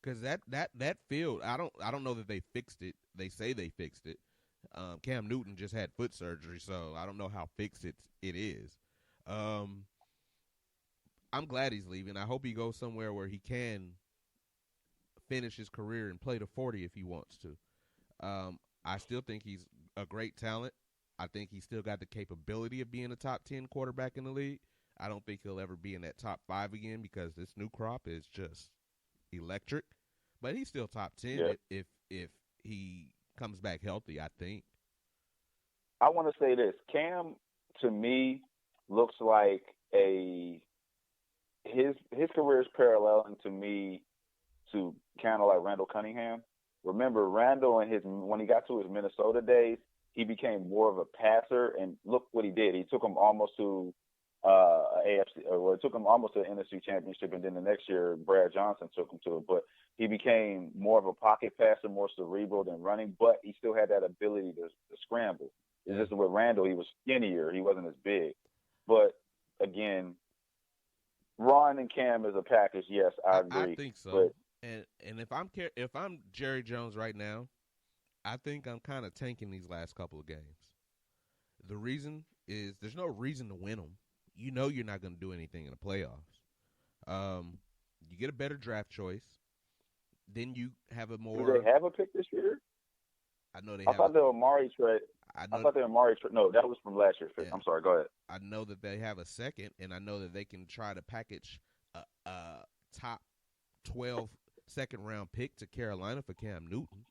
Because that field, I don't know that they fixed it. They say they fixed it. Cam Newton just had foot surgery, so I don't know how fixed it is. I'm glad he's leaving. I hope he goes somewhere where he can finish his career and play to 40 if he wants to. I still think he's a great talent. I think he's still got the capability of being a top 10 quarterback in the league. I don't think he'll ever be in that top 5 again because this new crop is just electric. But he's still top 10 if he comes back healthy, I think. I want to say this. Cam, to me, looks like his career is paralleling to me to kind of like Randall Cunningham. Remember, Randall when he got to his Minnesota days, he became more of a passer, and look what he did. He took him almost to it took him almost to an NFC championship, and then the next year, Brad Johnson took him to it. But he became more of a pocket passer, more cerebral than running, but he still had that ability to scramble. It's just with Randall, he was skinnier. He wasn't as big. But, again, Ron and Cam is a package, yes, I agree. I think so. And if I'm Jerry Jones right now, I think I'm kind of tanking these last couple of games. The reason is there's no reason to win them. You know you're not going to do anything in the playoffs. You get a better draft choice. Then you have a more. Do they have a pick this year? I know they. I thought they were Amari trade. I thought they were Amari trade. No, that was from last year's pick. Yeah. I'm sorry. Go ahead. I know that they have a second, and I know that they can try to package a top 12 second-round pick to Carolina for Cam Newton.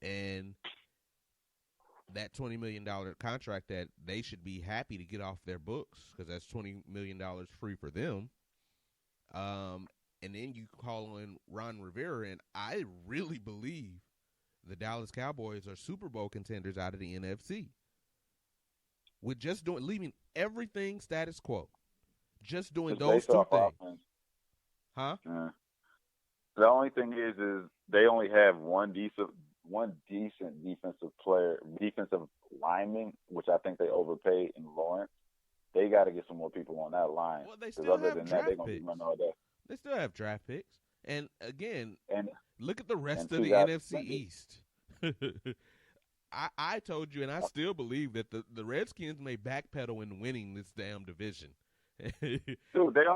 And that $20 million contract that they should be happy to get off their books because that's $20 million free for them. And then you call in Ron Rivera, and I really believe the Dallas Cowboys are Super Bowl contenders out of the NFC. With just leaving everything status quo, just doing those two things. Offense. Huh? The only thing is they only have one decent defensive lineman, which I think they overpaid in Lawrence. They got to get some more people on that line. Well, they still have draft picks. All that. They still have draft picks. And, again, look at the rest of the NFC East. I told you, and I still believe that the Redskins may backpedal in winning this damn division. Dude, they're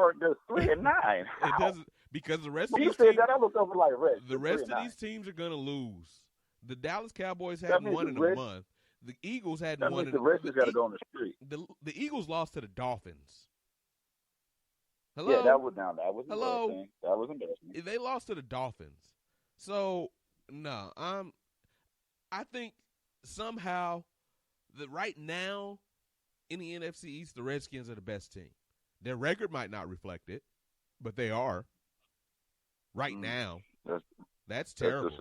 3-9. It doesn't because the rest of these teams, that I looked over like Red. The rest of these teams are going to lose. The Dallas Cowboys hadn't won in a month. The Eagles hadn't won in a month. The Redskins got to go on the street. The Eagles lost to the Dolphins. Hello? Yeah, that was embarrassing. That was embarrassing. They lost to the Dolphins. So, no, I think somehow that right now in the NFC East, the Redskins are the best team. Their record might not reflect it, but they are. Right now. That's terrible.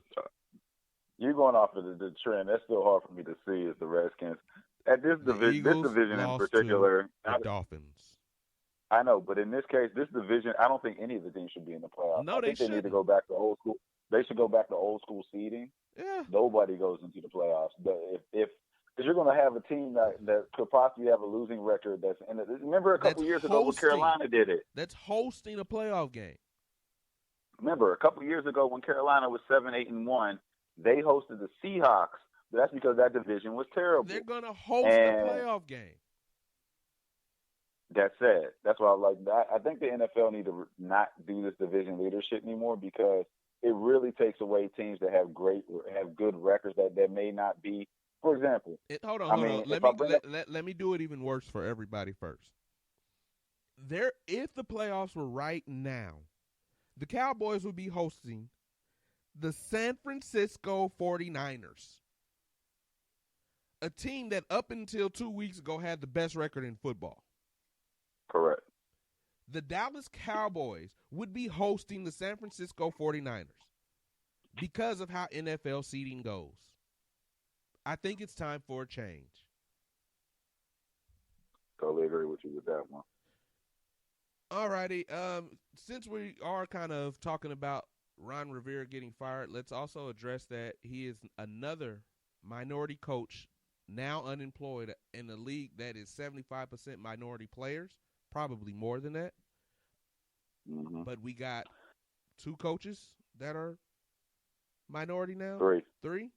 You're going off of the trend. That's still hard for me to see is the Redskins. At this division in particular. The Dolphins. I know, but in this case, this division, I don't think any of the teams should be in the playoffs. No, I think they need to go back to old school. They should go back to old school seeding. Yeah. Nobody goes into the playoffs. If because you're going to have a team that could possibly have a losing record. Remember a couple years ago when Carolina did it. That's hosting a playoff game. Remember a couple years ago when Carolina was 7-8-1, they hosted the Seahawks. But that's because that division was terrible. They're going to host a playoff game. That's sad. That's why I think the NFL need to not do this division leadership anymore because it really takes away teams that have good records that may not be. For example, hold on. Let me do it even worse for everybody first. If the playoffs were right now, the Cowboys would be hosting the San Francisco 49ers, a team that up until 2 weeks ago had the best record in football. Correct. The Dallas Cowboys would be hosting the San Francisco 49ers because of how NFL seeding goes. I think it's time for a change. Totally agree with you with that one. All righty. Since we are kind of talking about Ron Rivera getting fired, let's also address that he is another minority coach now unemployed in a league that is 75% minority players, probably more than that. Mm-hmm. But we got 2 coaches that are minority now? 3. 3?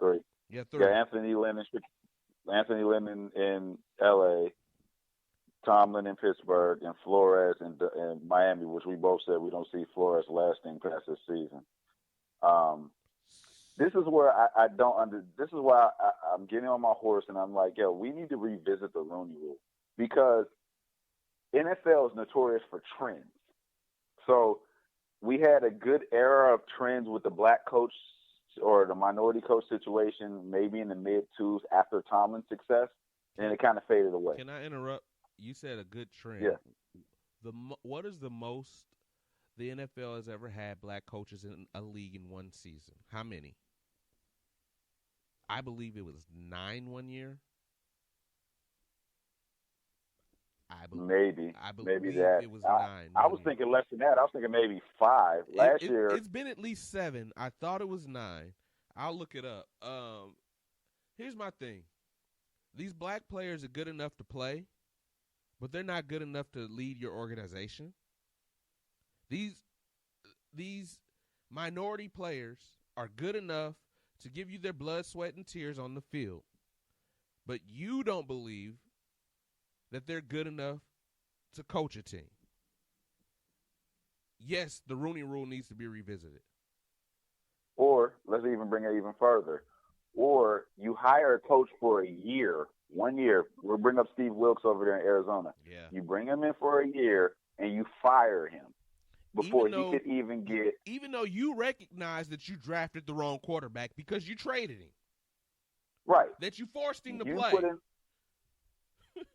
3. Yeah, 3. Yeah, Anthony Lynn in L.A., Tomlin in Pittsburgh and Flores in Miami, which we both said we don't see Flores lasting past this season. This is where I don't under. This is why I'm getting on my horse and I'm like, yo, we need to revisit the Rooney Rule because NFL is notorious for trends. So we had a good era of trends with the black coach or the minority coach situation, maybe in the mid-twos after Tomlin's success, and it kind of faded away. Can I interrupt? You said a good trend. Yeah. What is the most the NFL has ever had black coaches in a league in one season? How many? I believe it was 9 one year. Maybe that. It was 9. I was thinking less than that. I was thinking maybe 5. Last year. It's been at least 7. I thought it was 9. I'll look it up. Here's my thing. These black players are good enough to play, but they're not good enough to lead your organization. These minority players are good enough to give you their blood, sweat, and tears on the field, but you don't believe that they're good enough to coach a team. Yes, the Rooney Rule needs to be revisited. Or let's even bring it even further. Or you hire a coach for a year, 1 year. We'll bring up Steve Wilkes over there in Arizona. Yeah. You bring him in for a year and you fire him before he could even get. Even though you recognize that you drafted the wrong quarterback because you traded him. Right. That you forced him to you play.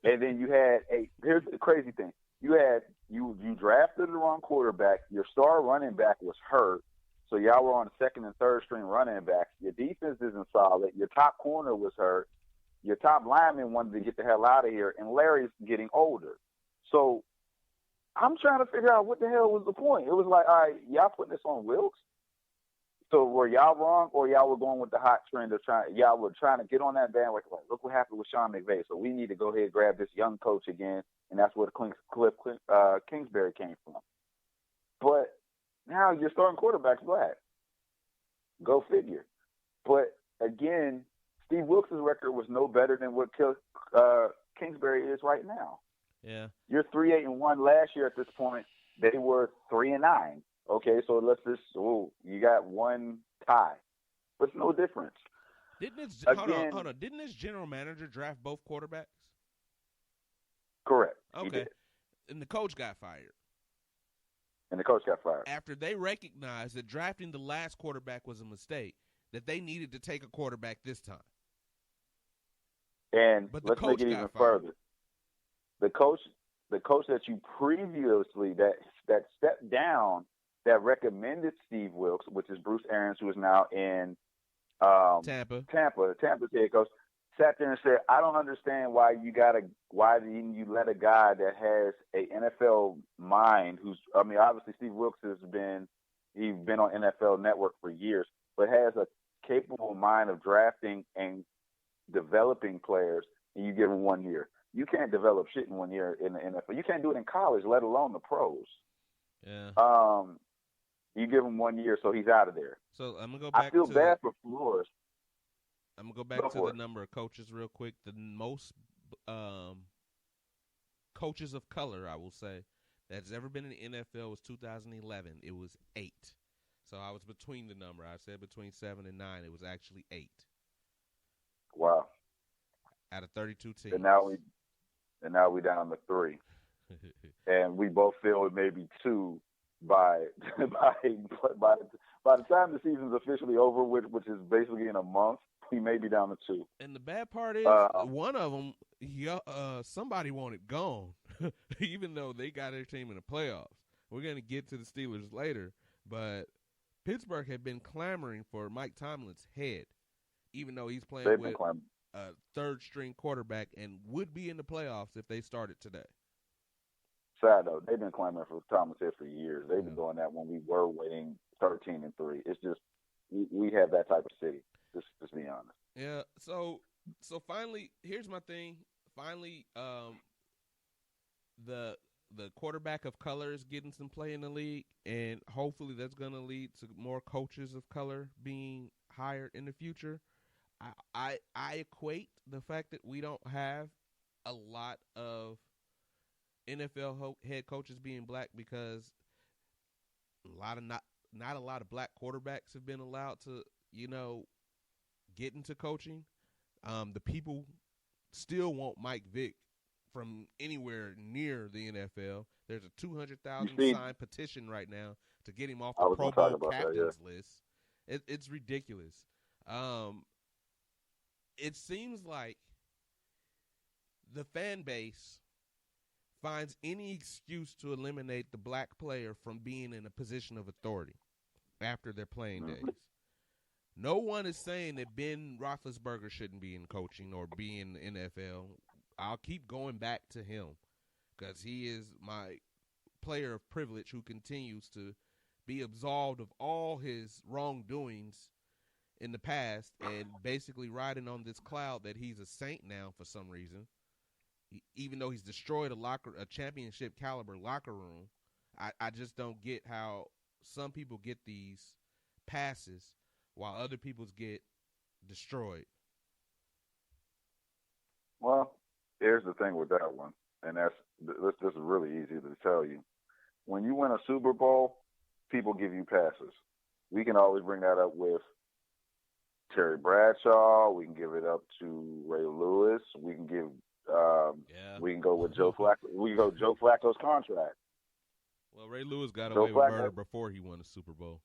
And then you had here's the crazy thing. You drafted the wrong quarterback. Your star running back was hurt. So y'all were on second and third string running backs. Your defense isn't solid. Your top corner was hurt. Your top lineman wanted to get the hell out of here. And Larry's getting older. So I'm trying to figure out what the hell was the point. It was like, all right, y'all putting this on Wilkes? So were y'all wrong, or y'all were going with the hot trend of y'all were trying to get on that bandwagon? Like, look what happened with Sean McVay. So we need to go ahead and grab this young coach again, and that's where Cliff Kingsbury came from. But now your starting quarterback's black. Go figure. But again, Steve Wilkes' record was no better than what Kingsbury is right now. Yeah. You're 3-8-1 last year at this point. They were 3-9. Okay, so you got one tie. But it's no difference. Hold on. Didn't this general manager draft both quarterbacks? Correct. Okay. And the coach got fired. After they recognized that drafting the last quarterback was a mistake, that they needed to take a quarterback this time. But let's make it even further. The coach that you previously that stepped down, that recommended Steve Wilkes, which is Bruce Arians, who is now in Tampa's head coach, sat there and said, "I don't understand why didn't you let a guy that has a NFL mind, obviously Steve Wilkes he's been on NFL Network for years, but has a capable mind of drafting and developing players, and you give him 1 year. You can't develop shit in 1 year in the NFL. You can't do it in college, let alone the pros. Yeah. You give him 1 year, so he's out of there. So I'm gonna go back. I feel bad for Flores. I'm gonna go back to the number of coaches real quick. The most coaches of color, I will say, that's ever been in the NFL was 2011. It was 8. So I was between the number. I said between 7 and 9. It was actually 8. Wow. Out of 32 teams. And now we down to 3. And we both feel it may be 2 by the time the season's officially over, which is basically in a month. We may be down to 2. And the bad part is, one of them, somebody wanted gone, even though they got their team in the playoffs. We're going to get to the Steelers later, but Pittsburgh had been clamoring for Mike Tomlin's head, even though he's playing with a third-string quarterback and would be in the playoffs if they started today. Sad though, they've been clamoring for Thomas head for years. They've been doing that when we were winning 13-3. It's just we have that type of city. Just be honest. Yeah. So finally, here's my thing. Finally, the quarterback of color is getting some play in the league, and hopefully that's going to lead to more coaches of color being hired in the future. I equate the fact that we don't have a lot of NFL head coaches being black because a lot of not a lot of black quarterbacks have been allowed to, get into coaching. The people still want Mike Vick from anywhere near the NFL. There's a 200,000 signed petition right now to get him off the Pro Bowl captains list. It's ridiculous. It seems like the fan base finds any excuse to eliminate the black player from being in a position of authority after their playing days. No one is saying that Ben Roethlisberger shouldn't be in coaching or be in the NFL. I'll keep going back to him because he is my player of privilege who continues to be absolved of all his wrongdoings in the past and basically riding on this cloud that he's a saint now for some reason. Even though he's destroyed a championship caliber locker room, I just don't get how some people get these passes while other people's get destroyed. Well, here's the thing with that one, and this is really easy to tell you. When you win a Super Bowl, people give you passes. We can always bring that up with Terry Bradshaw. We can give it up to Ray Lewis. We can give. We can go with Joe Flacco. We can go Joe Flacco's contract. Well, Ray Lewis got away with murder before he won the Super Bowl.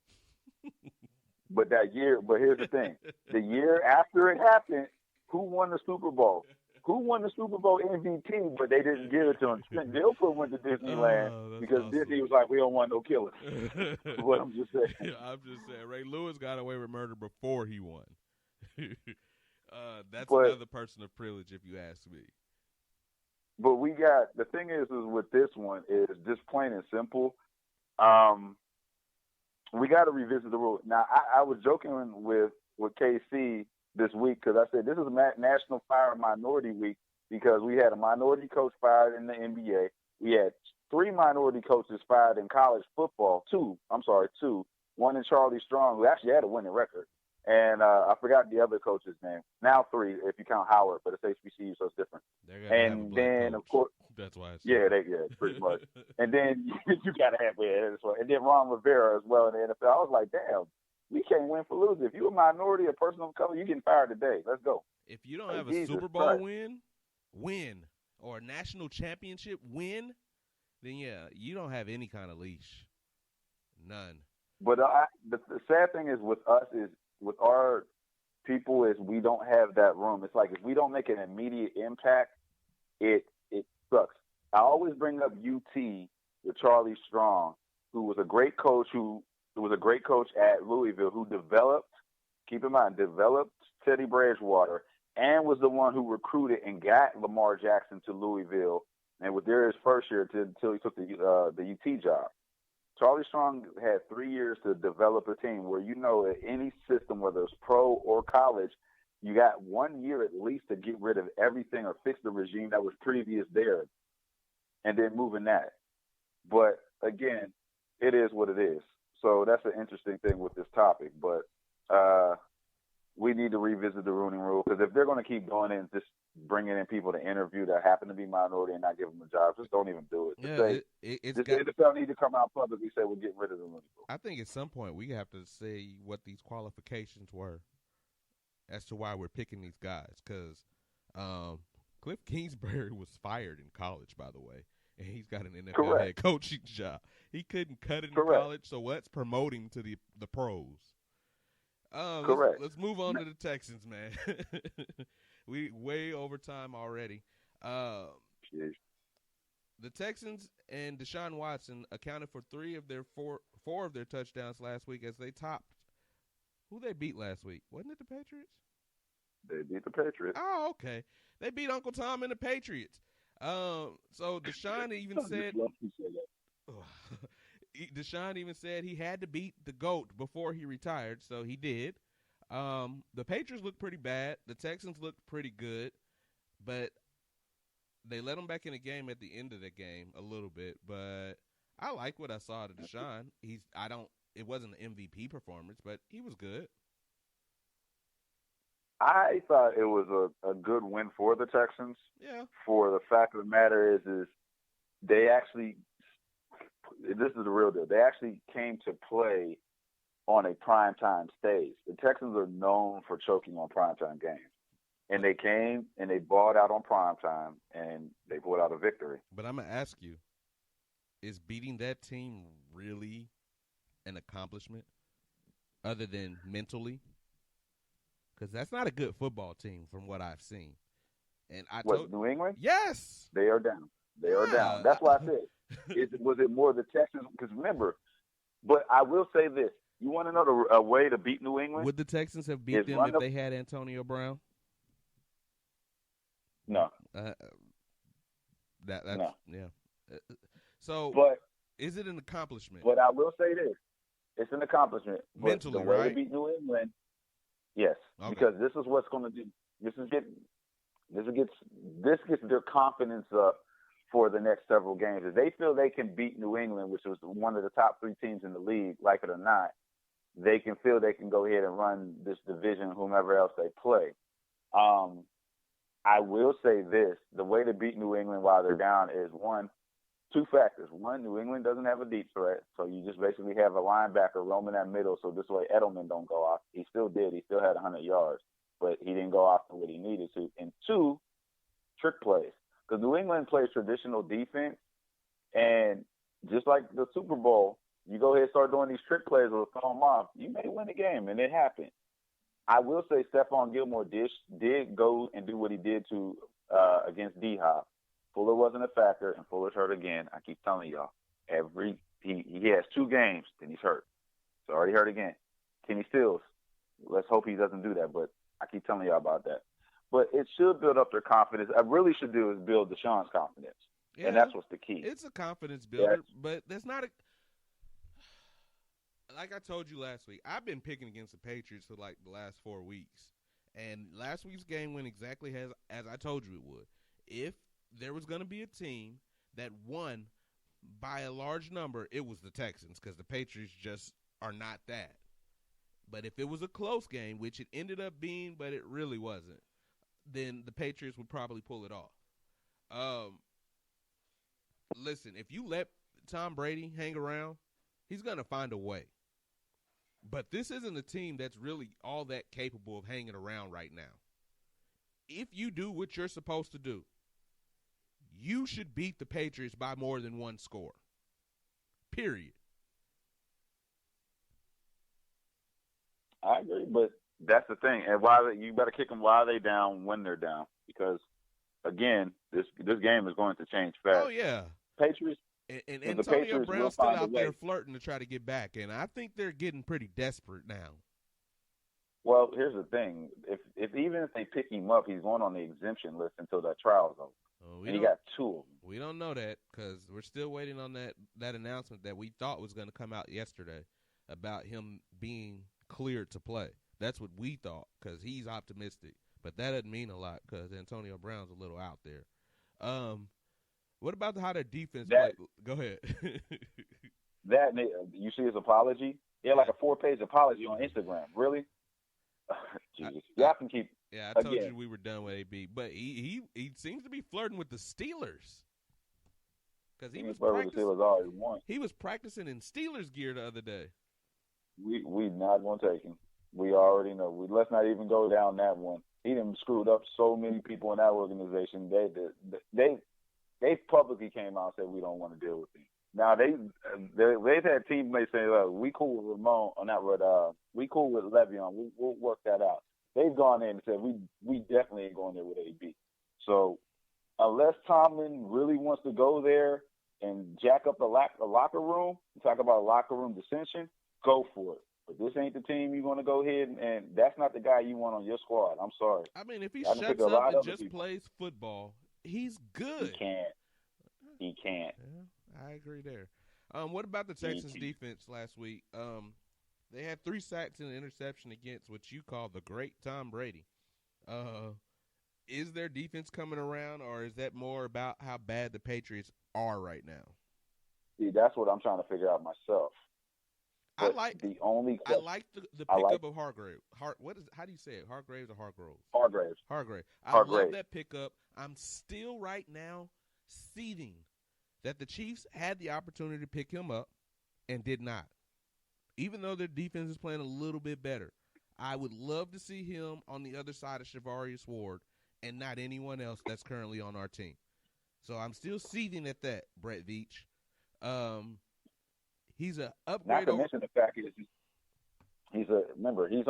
But here's the thing. The year after it happened, who won the Super Bowl? Who won the Super Bowl MVP, but they didn't give it to him? Trent Dilfer went to Disneyland because awesome. Disney was like, we don't want no killers. What I'm just saying. I'm just saying, Ray Lewis got away with murder before he won. That's another person of privilege, if you ask me. But the thing is with this one is just plain and simple. We got to revisit the rule. Now, I was joking with KC this week because I said this is a National Fire Minority Week because we had a minority coach fired in the NBA. We had 3 minority coaches fired in college football. Two. One in Charlie Strong, who actually had a winning record. And I forgot the other coach's name. Now 3, if you count Howard, but it's HBCU, so it's different. And then, of course, that's why. Pretty much. And then you gotta have this one. And then Ron Rivera as well in the NFL. I was like, damn, we can't win for losing. If you're a minority, a person of color, you're getting fired today. Let's go. If you don't have a Super Bowl win, or a national championship win, then you don't have any kind of leash. None. But the sad thing is with us is. With our people is we don't have that room. It's like if we don't make an immediate impact, it sucks. I always bring up UT with Charlie Strong, who was a great coach at Louisville, who developed Teddy Bridgewater and was the one who recruited and got Lamar Jackson to Louisville and was there his first year until he took the UT job. Charlie Strong had 3 years to develop a team where at any system, whether it's pro or college, you got 1 year at least to get rid of everything or fix the regime that was previous there and then moving that. But, again, it is what it is. So that's an interesting thing with this topic. But we need to revisit the ruling rule because if they're going to keep going and just bringing in people to interview that happen to be minority and not give them a job, just don't even do it. The NFL need to come out publicly and say we're getting rid of the ruling rule. I think at some point we have to say what these qualifications were as to why we're picking these guys because Cliff Kingsbury was fired in college, by the way, and he's got an NFL head coaching job. He couldn't cut it in college, so let's promote him to the pros. Let's move on to the Texans, man. We way over time already. The Texans and Deshaun Watson accounted for 4 of their touchdowns last week as they topped. Who they beat last week? Wasn't it the Patriots? They beat the Patriots. Oh, okay. They beat Uncle Tom and the Patriots. So Deshaun even said. Deshaun even said he had to beat the GOAT before he retired, so he did. The Patriots looked pretty bad. The Texans looked pretty good, but they let him back in the game at the end of the game a little bit. But I like what I saw out of Deshaun. It wasn't an MVP performance, but he was good. I thought it was a good win for the Texans. Yeah. For the fact of the matter is they actually, this is the real deal. They actually came to play on a primetime stage. The Texans are known for choking on primetime games. And they came and they balled out on primetime and they pulled out a victory. But I'm going to ask you, is beating that team really an accomplishment other than mentally? Because that's not a good football team from what I've seen. And New England? Yes. They are down. They are down. That's why I said, was it more the Texans? Because remember, but I will say this. You want to know a way to beat New England? Would the Texans have beat them if they had Antonio Brown? No. That's no. Yeah. So, but is it an accomplishment? But I will say this: it's an accomplishment. Mentally, the way right? to beat New England, yes, okay. Because this is what's going to do. This gets their confidence up for the next several games. If they feel they can beat New England, which was one of the top 3 teams in the league, like it or not, they can feel they can go ahead and run this division, whomever else they play. I will say this: the way to beat New England while they're down is 2 factors. One, New England doesn't have a deep threat, so you just basically have a linebacker roaming that middle, so this way Edelman don't go off. He still did. He still had 100 yards, but he didn't go off to what he needed to. And 2, trick plays. Because New England plays traditional defense, and just like the Super Bowl, you go ahead and start doing these trick plays or throw them off, you may win the game, and it happened. I will say Stephon Gilmore did go and do what he did to against D-Hop. Fuller wasn't a factor, and Fuller's hurt again. I keep telling y'all, he has 2 games, then he's hurt. So already hurt again. Kenny Stills, let's hope he doesn't do that, but I keep telling y'all about that. But it should build up their confidence. I really should do is build Deshaun's confidence, and that's what's the key. It's a confidence builder, but that's not a. Like I told you last week, I've been picking against the Patriots for like the last 4 weeks, and last week's game went exactly as I told you it would. If there was going to be a team that won by a large number, it was the Texans, because the Patriots just are not that. But if it was a close game, which it ended up being, but it really wasn't, then the Patriots would probably pull it off. Listen, if you let Tom Brady hang around, he's going to find a way. But this isn't a team that's really all that capable of hanging around right now. If you do what you're supposed to do, you should beat the Patriots by more than 1 score. Period. I agree, but that's the thing. And you better kick them while they're down, when they're down, because again, this game is going to change fast. Oh yeah, Patriots. And Antonio Brown's still out there flirting to try to get back, and I think they're getting pretty desperate now. Well, here's the thing: if even if they pick him up, he's going on the exemption list until that trial's over. And he got 2 of them. We don't know that because we're still waiting on that announcement that we thought was going to come out yesterday about him being cleared to play. That's what we thought because he's optimistic. But that doesn't mean a lot because Antonio Brown's a little out there. What about how their defense played? Go ahead. You see his apology? He had like a 4-page apology on Instagram. Really? Jesus. Y'all can keep. Yeah, I told you we were done with AB, but he seems to be flirting with the Steelers because he was practicing in Steelers gear the other day. We not gonna take him. We already know. Let's not even go down that one. He done screwed up so many people in that organization. They publicly came out and said we don't want to deal with him. Now they've had teammates say, "Look, we cool with Ramon, or not with we cool with Le'Veon. We'll work that out." They've gone in and said we definitely ain't going there with AB. So unless Tomlin really wants to go there and jack up the locker room and talk about locker room dissension, go for it. But this ain't the team you're going to go ahead and that's not the guy you want on your squad. I'm sorry. I mean, if he shuts up and just plays football, he's good. He can't. Yeah, I agree there. What about the Texans defense last week? They had 3 sacks and an interception against what you call the great Tom Brady. Is their defense coming around, or is that more about how bad the Patriots are right now? See, that's what I'm trying to figure out myself. I like the pickup of Hargrave. How do you say it? Hargraves or Hargroves? Hargrave. I love that pickup. I'm still right now seething that the Chiefs had the opportunity to pick him up and did not. Even though their defense is playing a little bit better, I would love to see him on the other side of Shavarius Ward and not anyone else that's currently on our team. So I'm still seething at that, Brett Veach. He's an upgrade. Not to mention the fact is he was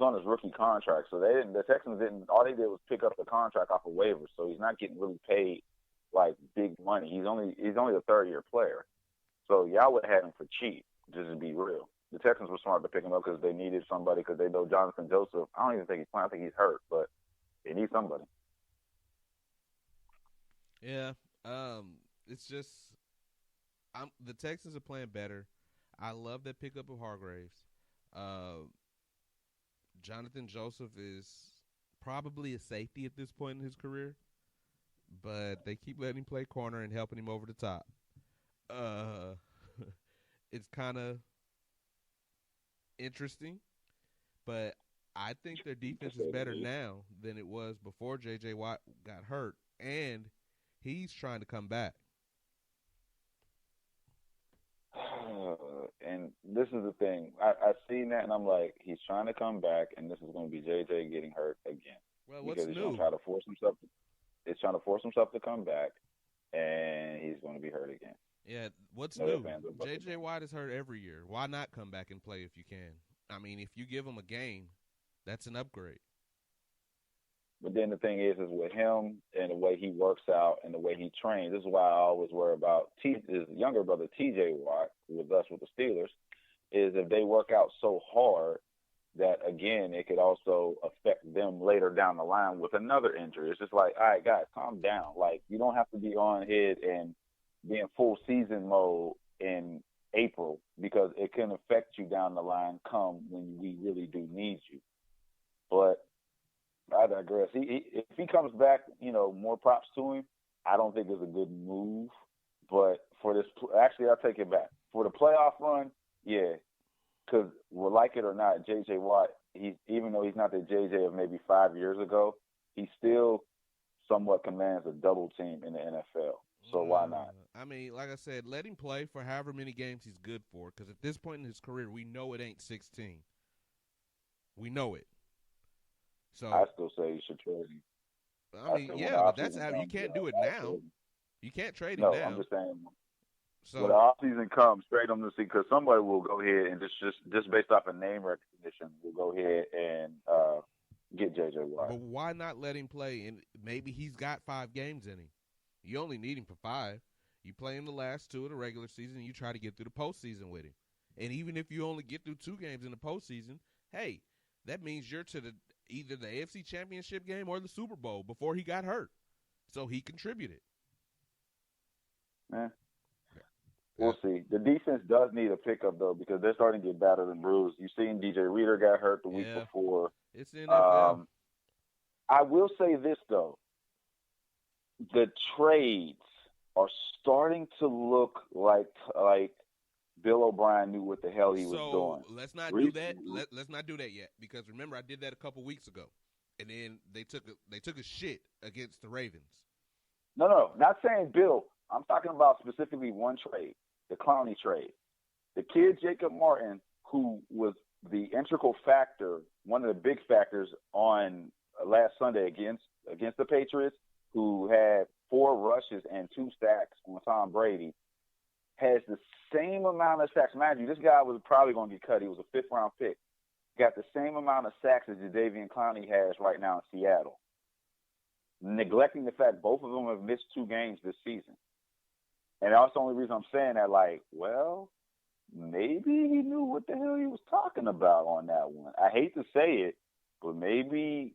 on his rookie contract, so the Texans all they did was pick up the contract off of waivers, so he's not getting really paid like big money. He's only a third-year player, so y'all would have had him for cheap, just to be real. The Texans were smart to pick him up because they needed somebody, because they know Jonathan Joseph. I don't even think he's playing. I think he's hurt, but they need somebody. Yeah, it's just the Texans are playing better. I love that pickup of Hargraves. Jonathan Joseph is probably a safety at this point in his career, but they keep letting him play corner and helping him over the top. It's kind of interesting, but I think their defense is better now than it was before J.J. Watt got hurt, and he's trying to come back. And this is the thing. I've seen that, and I'm like, he's trying to come back, and this is going to be J.J. getting hurt again. Well, what's because new? He's trying to force himself. It's trying to force himself to come back, and he's going to be hurt again. Yeah, what's new? J.J. Watt is hurt every year. Why not come back and play if you can? I mean, if you give him a game, that's an upgrade. But then the thing is with him and the way he works out and the way he trains, this is why I always worry about his younger brother, T.J. Watt, with us with the Steelers, is if they work out so hard that, again, it could also affect them later down the line with another injury. It's just like, all right, guys, calm down. Like, you don't have to be on head and be in full season mode in April, because it can affect you down the line come when we really do need you. But I digress. If he comes back, more props to him. I don't think it's a good move. But for this, actually, I'll take it back. For the playoff run, yeah, because we'll like it or not, J.J. Watt, even though he's not the J.J. of maybe 5 years ago, he still somewhat commands a double team in the NFL. So why not? I mean, like I said, let him play for however many games he's good for, because at this point in his career, we know it ain't 16. We know it. So I still say you should trade him. I mean, yeah, but that's how you can't do it now. You can't trade him now. No, I'm just saying. So when the offseason comes, trade him to see, because somebody will go ahead and just based off of name recognition, will go ahead and get J.J. Watt. But why not let him play? And maybe he's got 5 games in him. You only need him for 5. You play him the last 2 of the regular season, and you try to get through the postseason with him. And even if you only get through 2 games in the postseason, hey, that means you're to either the AFC Championship game or the Super Bowl before he got hurt. So he contributed. We'll see. The defense does need a pickup, though, because they're starting to get battered and bruised. You've seen DJ Reader got hurt the week before. It's the NFL. I will say this, though. The trades are starting to look like Bill O'Brien knew what the hell he was doing. So let's not do that. Let's not do that yet, because remember I did that a couple weeks ago, and then they took a shit against the Ravens. No, not saying Bill. I'm talking about specifically one trade, the Clowney trade. The kid Jacob Martin, who was the integral factor, one of the big factors on last Sunday against the Patriots, who had 4 rushes and 2 sacks on Tom Brady, has the same amount of sacks. Mind you, this guy was probably going to get cut. He was a 5th-round pick. Got the same amount of sacks as Jadeveon Clowney has right now in Seattle, neglecting the fact both of them have missed 2 games this season. And that's the only reason I'm saying that, maybe he knew what the hell he was talking about on that one. I hate to say it, but maybe,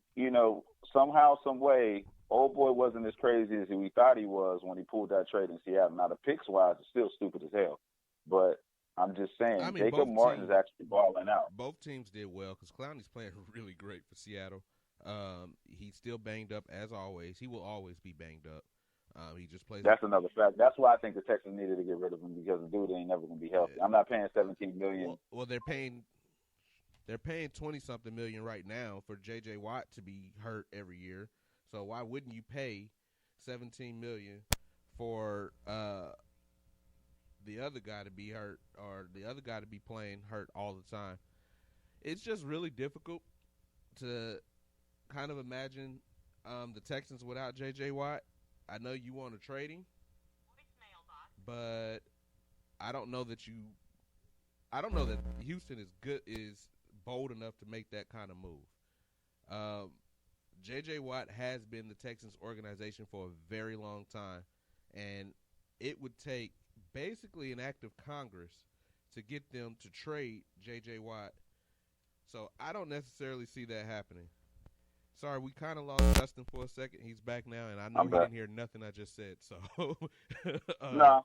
somehow, some way, old boy wasn't as crazy as we thought he was when he pulled that trade in Seattle. Now, the picks-wise, it's still stupid as hell. But I'm just saying, Jacob Martin is actually balling out. Both teams did well because Clowney's playing really great for Seattle. He's still banged up as always. He will always be banged up. He just plays. That's another fact. That's why I think the Texans needed to get rid of him, because the dude ain't never going to be healthy. I'm not paying $17 million. Well, they're paying $20-something million right now for J.J. Watt to be hurt every year. So why wouldn't you pay $17 million for the other guy to be hurt or the other guy to be playing hurt all the time. It's just really difficult to kind of imagine the Texans without J.J. Watt. I know you want to trade him, but I don't know that Houston is bold enough to make that kind of move. J.J. Watt has been the Texans organization for a very long time, and it would take basically an act of Congress to get them to trade J.J. Watt. So I don't necessarily see that happening. Sorry, we kind of lost Justin for a second. He's back now, and I know he didn't hear nothing I just said. So no,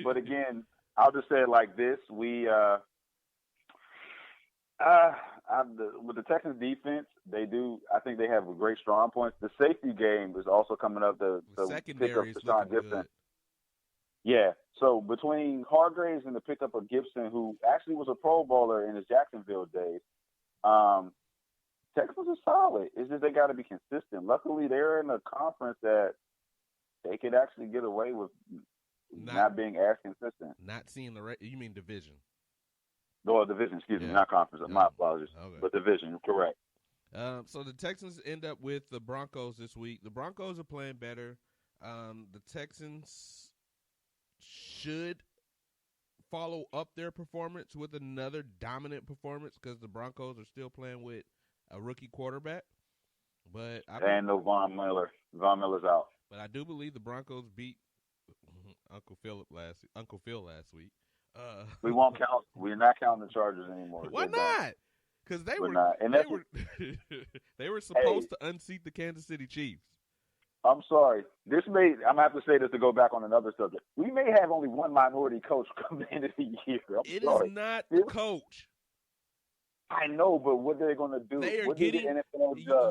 but again, I'll just say it like this: with the Texans defense, I think they have great strong points. The safety game is also coming up to pick up Deshaun Gibson. Yeah. So between Hargraves and the pickup of Gibson, who actually was a Pro Bowler in his Jacksonville days, Texans are solid. It's just they got to be consistent. Luckily, they're in a conference that they could actually get away with not being as consistent. Not seeing you mean division? No, division. Excuse me, not conference. My apologies. Okay. But division, correct. So the Texans end up with the Broncos this week. The Broncos are playing better. The Texans should follow up their performance with another dominant performance because the Broncos are still playing with a rookie quarterback. And no Von Miller. Von Miller's out. But I do believe the Broncos beat Uncle Phil last week. We won't count. We're not counting the Chargers anymore. Why not? Because they were supposed to unseat the Kansas City Chiefs. I'm sorry. I'm gonna have to say this to go back on another subject. We may have only one minority coach come into the year. It is not the coach. I know, but what are they going to do? They are getting.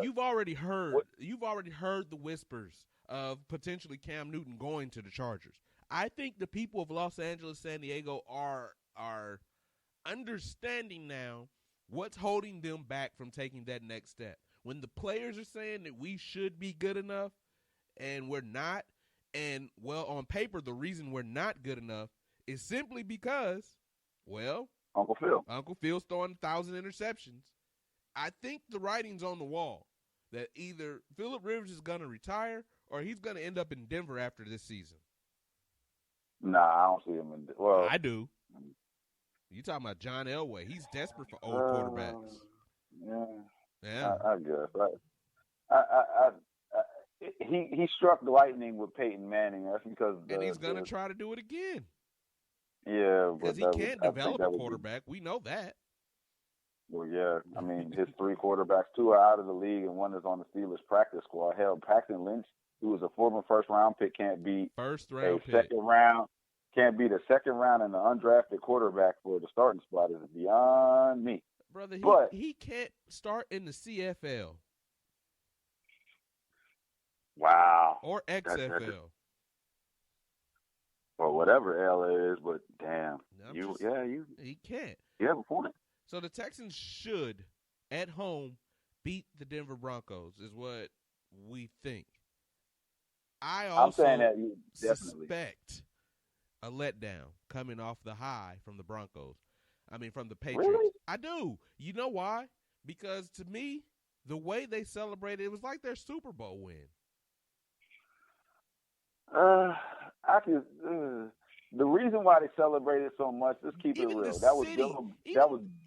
You've already heard. You've already heard the whispers of potentially Cam Newton going to the Chargers. I think the people of Los Angeles, San Diego are understanding now what's holding them back from taking that next step. When the players are saying that we should be good enough and we're not, and, well, on paper, the reason we're not good enough is simply because, well, Uncle Phil's throwing 1,000 interceptions. I think the writing's on the wall that either Phillip Rivers is going to retire or he's going to end up in Denver after this season. Nah, I don't see him in Denver. Well, I do. You talking about John Elway. He's desperate for old quarterbacks. Yeah. I guess. He struck lightning with Peyton Manning. That's because and he's going to try to do it again. Yeah, because he can't develop a quarterback. We know that. Well, yeah. I mean, his 3 quarterbacks, 2 are out of the league, and 1 is on the Steelers practice squad. Hell, Paxton Lynch, who was a former first-round pick, can't beat second round. Can't beat a second round and an undrafted quarterback for the starting spot is beyond me. Brother, he can't start in the CFL. Wow. Or XFL. Or whatever L is, but damn. He can't. You have a point. So the Texans should, at home, beat the Denver Broncos is what we think. I'm saying that you suspect a letdown coming off the high from the Broncos. From the Patriots. Really? I do. You know why? Because to me, the way they celebrated, it was like their Super Bowl win. The reason why they celebrated so much, let's keep it real. That was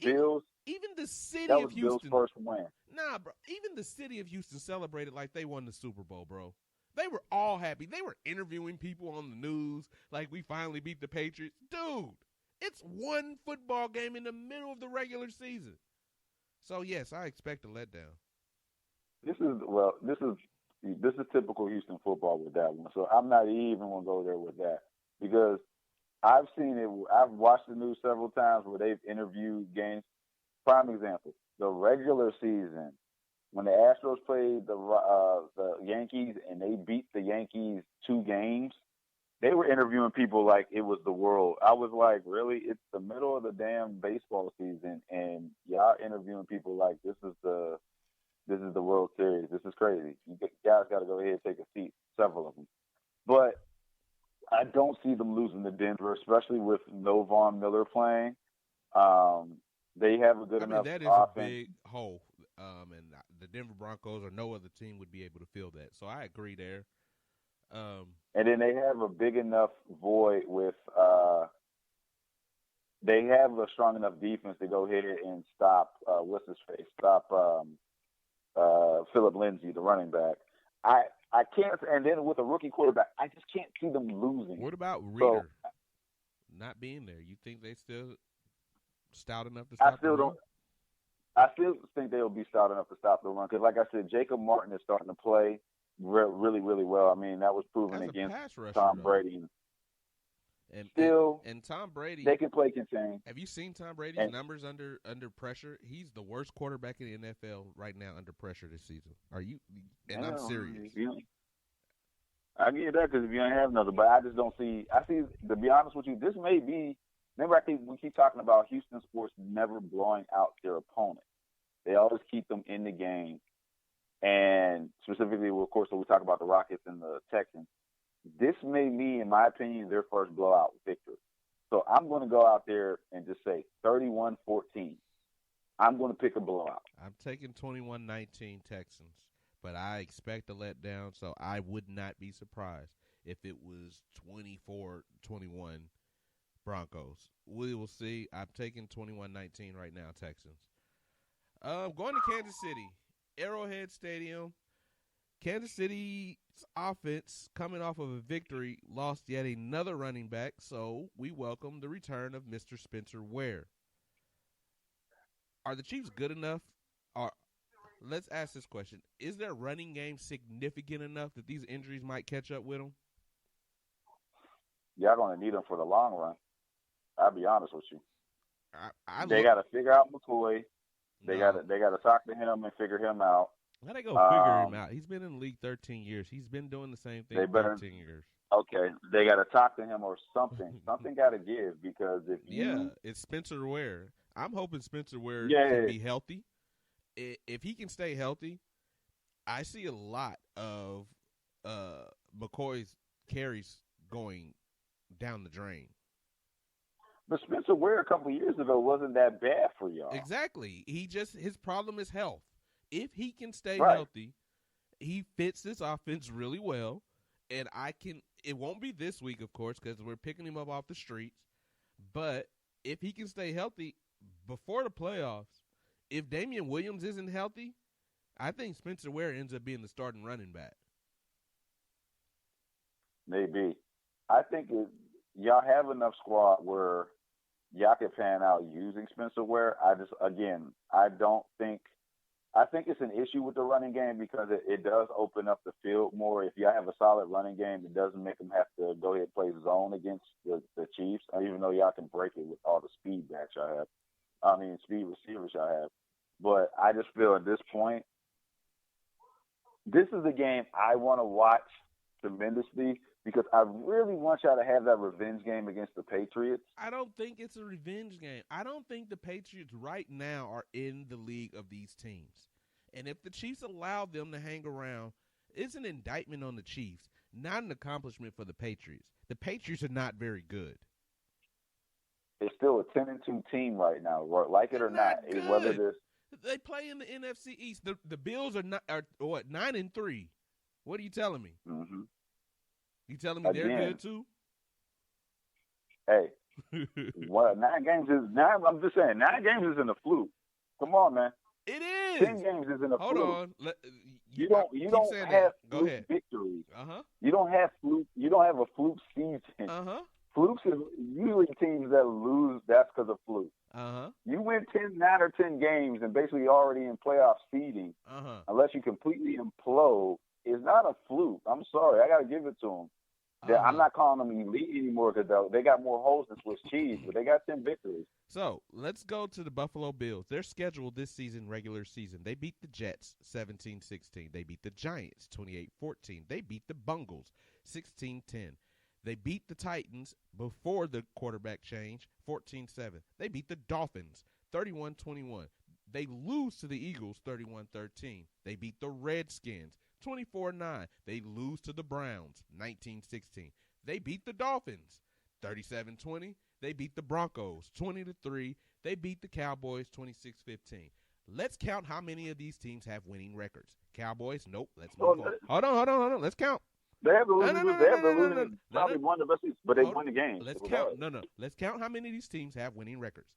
Bill's. Even the city of Houston. Bill's first win. Nah, bro. Even the city of Houston celebrated like they won the Super Bowl, bro. They were all happy. They were interviewing people on the news like we finally beat the Patriots. Dude, it's one football game in the middle of the regular season. So, yes, I expect a letdown. This is typical Houston football with that one. So I'm not even going to go there with that because I've seen it. I've watched the news several times where they've interviewed games. Prime example, the regular season, when the Astros played the Yankees and they beat the Yankees 2 games, they were interviewing people like it was the world. I was like, really? It's the middle of the damn baseball season, and y'all interviewing people like this is the World Series. This is crazy. You guys got to go ahead and take a seat, several of them. But I don't see them losing to Denver, especially with no Von Miller playing. They have a good I mean, enough that is a offense. big hole, and the Denver Broncos or no other team would be able to fill that. So I agree there. And then they have a big enough void with they have a strong enough defense to go ahead and stop what's his face? Stop Philip Lindsay, the running back. I can't, and then with a rookie quarterback, I just can't see them losing. What about Reader not being there? You think they still stout enough to stop the run? I still think they'll be stout enough to stop the run because, like I said, Jacob Martin is starting to play really, really well. I mean, that was proven As against pass rusher, Tom though. Brady. And Tom Brady, they can play contain. Have you seen Tom Brady's numbers under pressure? He's the worst quarterback in the NFL right now under pressure this season. Are you? And I'm serious. I get that because if you don't have another, but I just don't see. I see. To be honest with you, this may be. Remember, I think we keep talking about Houston sports never blowing out their opponent. They always keep them in the game, and specifically, of course, when we talk about the Rockets and the Texans. This may be, in my opinion, their first blowout victory. So I'm going to go out there and just say 31-14. I'm going to pick a blowout. I'm taking 21-19 Texans, but I expect a letdown, so I would not be surprised if it was 24-21 Broncos. We will see. I'm taking 21-19 right now, Texans. Going to Kansas City, Arrowhead Stadium. Kansas City's offense, coming off of a victory, lost yet another running back, so we welcome the return of Mr. Spencer Ware. Are the Chiefs good enough? Let's ask this question. Is their running game significant enough that these injuries might catch up with them? Y'all going to need them for the long run. I'll be honest with you. They got to figure out McCoy. They got to talk to him and figure him out. How they go figure him out? He's been in the league 13 years. He's been doing the same thing 13 years. Okay, they got to talk to him or something. Something got to give because it's Spencer Ware. I'm hoping Spencer Ware can be healthy. If he can stay healthy, I see a lot of McCoy's carries going down the drain. But Spencer Ware a couple of years ago wasn't that bad for y'all. Exactly. His problem is health. If he can stay healthy, he fits this offense really well. And it won't be this week, of course, because we're picking him up off the streets. But if he can stay healthy before the playoffs, if Damian Williams isn't healthy, I think Spencer Ware ends up being the starting running back. Maybe. I think y'all have enough squad where y'all can pan out using Spencer Ware. I think it's an issue with the running game because it does open up the field more. If y'all have a solid running game, it doesn't make them have to go ahead and play zone against the Chiefs, even though y'all can break it with all the speed backs y'all have. Speed receivers y'all have. But I just feel at this point, this is a game I want to watch tremendously because I really want y'all to have that revenge game against the Patriots. I don't think it's a revenge game. I don't think the Patriots right now are in the league of these teams. And if the Chiefs allow them to hang around, it's an indictment on the Chiefs, not an accomplishment for the Patriots. The Patriots are not very good. It's still a 10-2 team right now, like it or not. Whether this they play in the NFC East. The Bills are 9-3. What are you telling me? Mm-hmm. You telling me they're good too? Hey, 9 games is 9. I'm just saying 9 games isn't a fluke. Come on, man. It is. 10 games isn't a fluke. Hold on. You don't have fluke victories. You don't have fluke. You don't have a fluke season. Flukes is usually teams that lose. That's because of fluke. You win 9 or 10 games and basically already in playoff seeding. Unless you completely implode, is not a fluke. I'm sorry, I got to give it to them. I'm not calling them elite anymore because they got more holes than Swiss cheese, but they got 10 victories. So let's go to the Buffalo Bills. Their schedule this season, regular season, they beat the Jets 17-16. They beat the Giants 28-14. They beat the Bungles 16-10. They beat the Titans before the quarterback change 14-7. They beat the Dolphins 31-21. They lose to the Eagles 31-13. They beat the Redskins 24-9. They lose to the Browns 19-16. They beat the Dolphins 37-20. They beat the Broncos 20-3. They beat the Cowboys 26-15. Let's count how many of these teams have winning records. Cowboys, nope. Let's move on. Hold on. Let's count. They have the losing. Probably won the best season, but they won the game. Let's count. No. Let's count how many of these teams have winning records.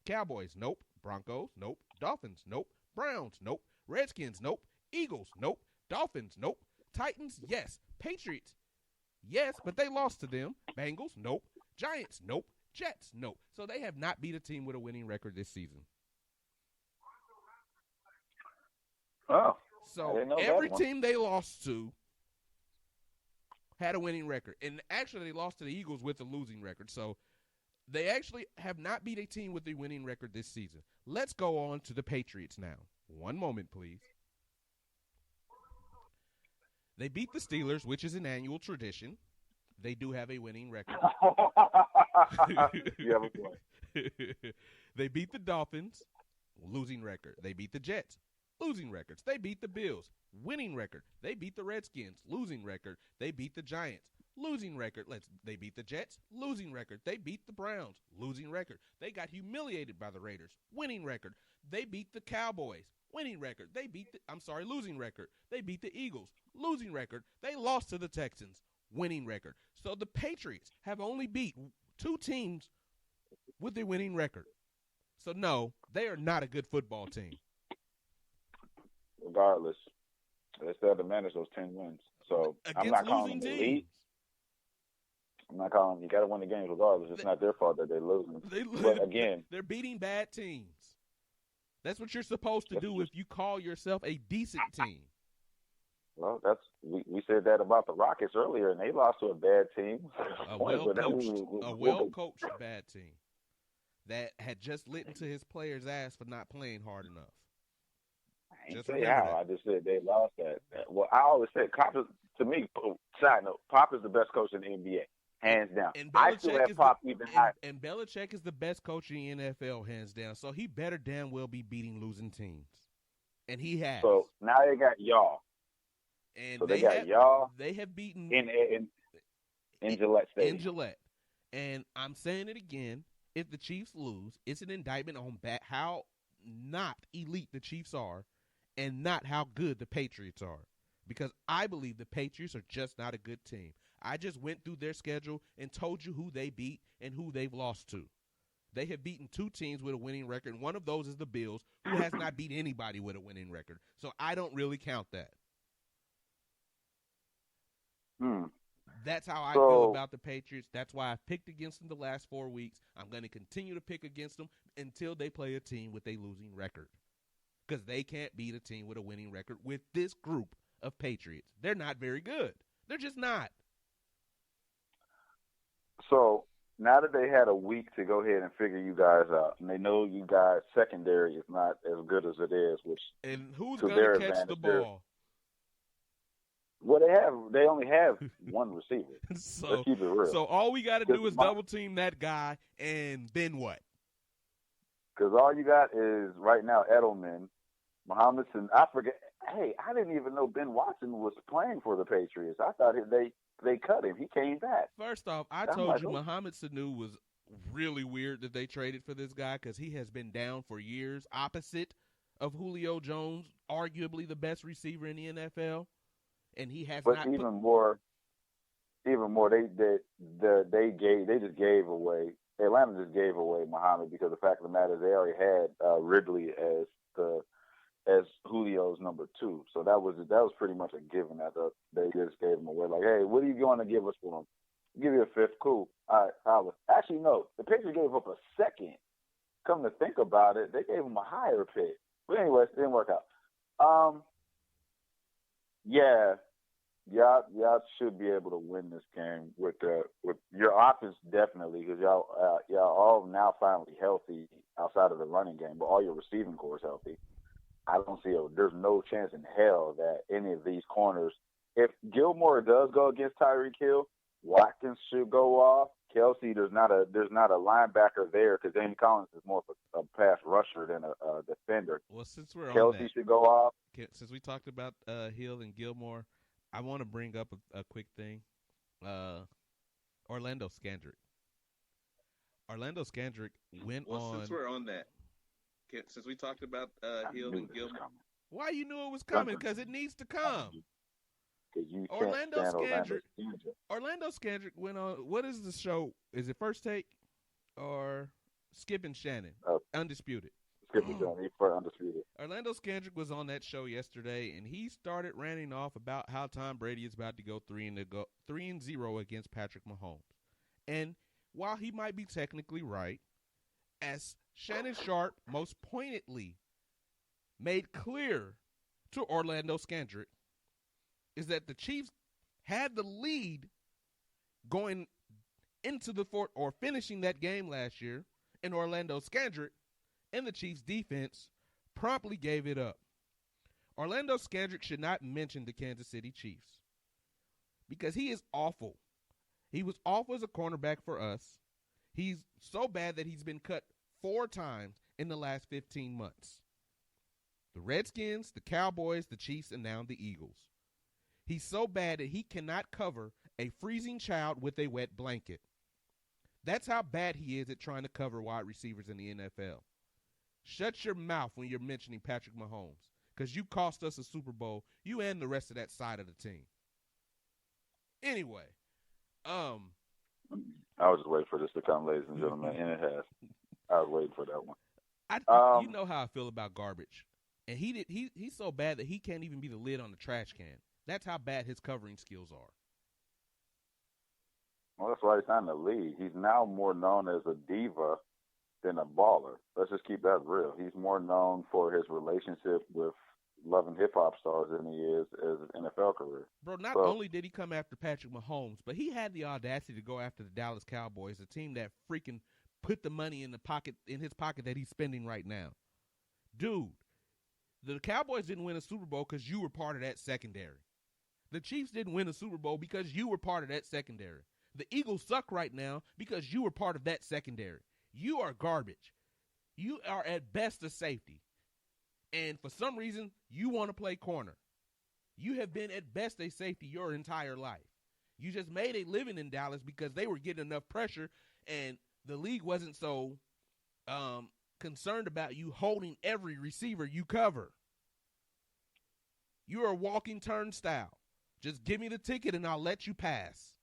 Cowboys, nope. Broncos, nope. Dolphins, nope. Browns, nope. Redskins, nope. Eagles, nope. Dolphins, nope. Titans, yes. Patriots, yes, but they lost to them. Bengals, nope. Giants, nope. Jets, nope. So they have not beat a team with a winning record this season. Oh. So every team they lost to had a winning record. And actually they lost to the Eagles with a losing record. So they actually have not beat a team with a winning record this season. Let's go on to the Patriots now. One moment, please. They beat the Steelers, which is an annual tradition. They do have a winning record. You have a point. They beat the Dolphins, losing record. They beat the Jets, losing records. They beat the Bills, winning record. They beat the Redskins, losing record. They beat the Giants, losing record. They beat the Jets, losing record. They beat the Browns, losing record. They got humiliated by the Raiders, winning record. They beat the Cowboys, winning record. Losing record. They beat the Eagles, losing record. They lost to the Texans, winning record. So the Patriots have only beat 2 teams with a winning record. So no, they are not a good football team. Regardless, they still have to manage those 10 wins. So I'm not calling them elite. I'm not calling them. You got to win the games regardless. It's not their fault that they're losing. But again, they're beating bad teams. That's what you're supposed to do if you call yourself a decent team. Well, we said that about the Rockets earlier, and they lost to a bad team. A well-coached bad team that had just lit into his players' ass for not playing hard enough. I didn't say how. I just said they lost that. Well, I always said, to me, side note, Pop is the best coach in the NBA, hands down. I still have Pop even higher. And Belichick is the best coach in the NFL, hands down. So he better damn well be beating losing teams. And he has. So now they got y'all. And so they got y'all. They have beaten in Gillette Stadium. In Gillette. And I'm saying it again. If the Chiefs lose, it's an indictment on how not elite the Chiefs are and not how good the Patriots are. Because I believe the Patriots are just not a good team. I just went through their schedule and told you who they beat and who they've lost to. They have beaten 2 teams with a winning record, and one of those is the Bills, who has not beat anybody with a winning record. So I don't really count that. That's how I feel about the Patriots. That's why I've picked against them the last 4 weeks. I'm going to continue to pick against them until they play a team with a losing record. Because they can't beat a team with a winning record with this group of Patriots. They're not very good. They're just not. So now that they had a week to go ahead and figure you guys out, and they know you guys' secondary is not as good as it is, and who's going to catch the ball? Well, they only have one receiver. So, let's keep it real. So all we got to do is double team that guy, and then what? Because all you got is right now Edelman, Muhammad, and I forget. Hey, I didn't even know Ben Watson was playing for the Patriots. I thought they cut him. He came back. First off, I told you Muhammad Sanu was really weird that they traded for this guy because he has been down for years, opposite of Julio Jones, arguably the best receiver in the NFL. And he has but not. Even more, they just gave away. Atlanta just gave away Muhammad because the fact of the matter is they already had Ridley as Julio's number 2. So that was pretty much a given that they just gave him away. Like, hey, what are you going to give us for him? Give you a 5th, cool. All right, actually no, the Patriots gave up a 2nd. Come to think about it, they gave him a higher pick. But anyways, it didn't work out. Yeah, y'all should be able to win this game with your offense definitely because y'all all now finally healthy outside of the running game, but all your receiving core is healthy. I don't see there's no chance in hell that any of these corners, if Gilmore does go against Tyreek Hill, Watkins should go off. Kelsey, there's not a linebacker there because Danny Collins is more of a pass rusher than a defender. Well, since we're Kelsey on that, should go off. Since we talked about Hill and Gilmore, I want to bring up a quick thing. Orlando Scandrick. Orlando Scandrick went Well, on. since we're on that, since we talked about Hill and Gilmore. Why you knew it was coming? Because it needs to come. Because you can't Orlando stand Scandrick. Orlando Scandrick. Orlando Scandrick went on. What is the show? Is it First Take or Skip and Shannon? Undisputed. Skip and Shannon for Undisputed. Orlando Scandrick was on that show yesterday, and he started ranting off about how Tom Brady is about to go 3-0 against Patrick Mahomes. And while he might be technically right, as Shannon Sharp most pointedly made clear to Orlando Scandrick, is that the Chiefs had the lead going into the fourth or finishing that game last year, and Orlando Scandrick and the Chiefs defense promptly gave it up. Orlando Scandrick should not mention the Kansas City Chiefs because he is awful. He was awful as a cornerback for us. He's so bad that he's been cut 4 times in the last 15 months. The Redskins, the Cowboys, the Chiefs, and now the Eagles. He's so bad that he cannot cover a freezing child with a wet blanket. That's how bad he is at trying to cover wide receivers in the NFL. Shut your mouth when you're mentioning Patrick Mahomes, because you cost us a Super Bowl, you and the rest of that side of the team. Anyway, I was just waiting for this to come, ladies and gentlemen, and it has. I was waiting for that one. You know how I feel about garbage, and he's so bad that he can't even be the lid on the trash can. That's how bad his covering skills are. Well, that's why he's not in the league. He's now more known as a diva than a baller. Let's just keep that real. He's more known for his relationship with loving hip-hop stars than he is as an NFL career. Bro, not only did he come after Patrick Mahomes, but he had the audacity to go after the Dallas Cowboys, a team that freaking put the money in his pocket that he's spending right now. Dude, the Cowboys didn't win a Super Bowl because you were part of that secondary. The Chiefs didn't win a Super Bowl because you were part of that secondary. The Eagles suck right now because you were part of that secondary. You are garbage. You are at best a safety. And for some reason, you want to play corner. You have been at best a safety your entire life. You just made a living in Dallas because they were getting enough pressure and the league wasn't so concerned about you holding every receiver you cover. You're a walking turnstile. Just give me the ticket and I'll let you pass.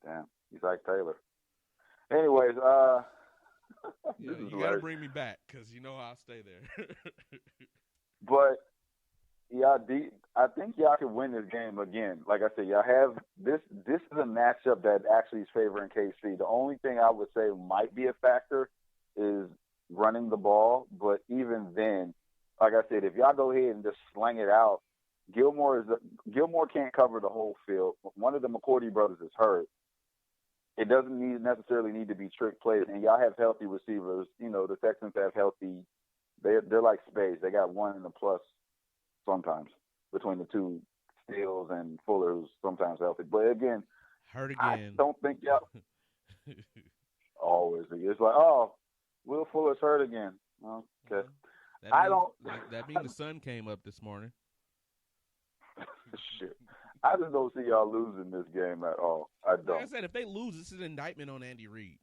Damn, he's like Taylor. Anyways, you got to bring me back because you know how I stay there. But I think y'all can win this game again. Like I said, y'all have this. This is a matchup that actually is favoring KC. The only thing I would say might be a factor is running the ball. But even then, like I said, if y'all go ahead and just slang it out, Gilmore can't cover the whole field. One of the McCourty brothers is hurt. It doesn't necessarily need to be trick plays, and y'all have healthy receivers. You know, the Texans have healthy. They're like spades. They got 1 in the plus sometimes between the two, Steele and Fuller, who's sometimes healthy. But again, hurt again. I don't think y'all always. It's like, oh, Will Fuller's hurt again. Okay, That means the sun came up this morning. Shit. I just don't see y'all losing this game at all. I don't. Like I said, if they lose, this is an indictment on Andy Reid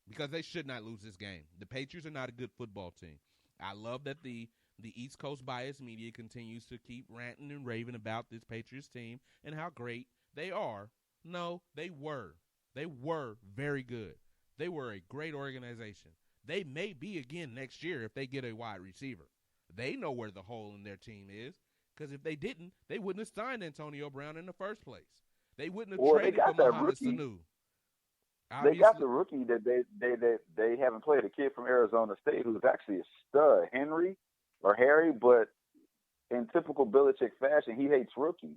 because they should not lose this game. The Patriots are not a good football team. I love that the East Coast bias media continues to keep ranting and raving about this Patriots team and how great they are. No, they were. They were very good. They were a great organization. They may be again next year if they get a wide receiver. They know where the hole in their team is. Because if they didn't, they wouldn't have signed Antonio Brown in the first place. They wouldn't have traded for Mohamed Sanu. They got the rookie that they haven't played, a kid from Arizona State who's actually a stud, Harry, but in typical Belichick fashion, he hates rookies,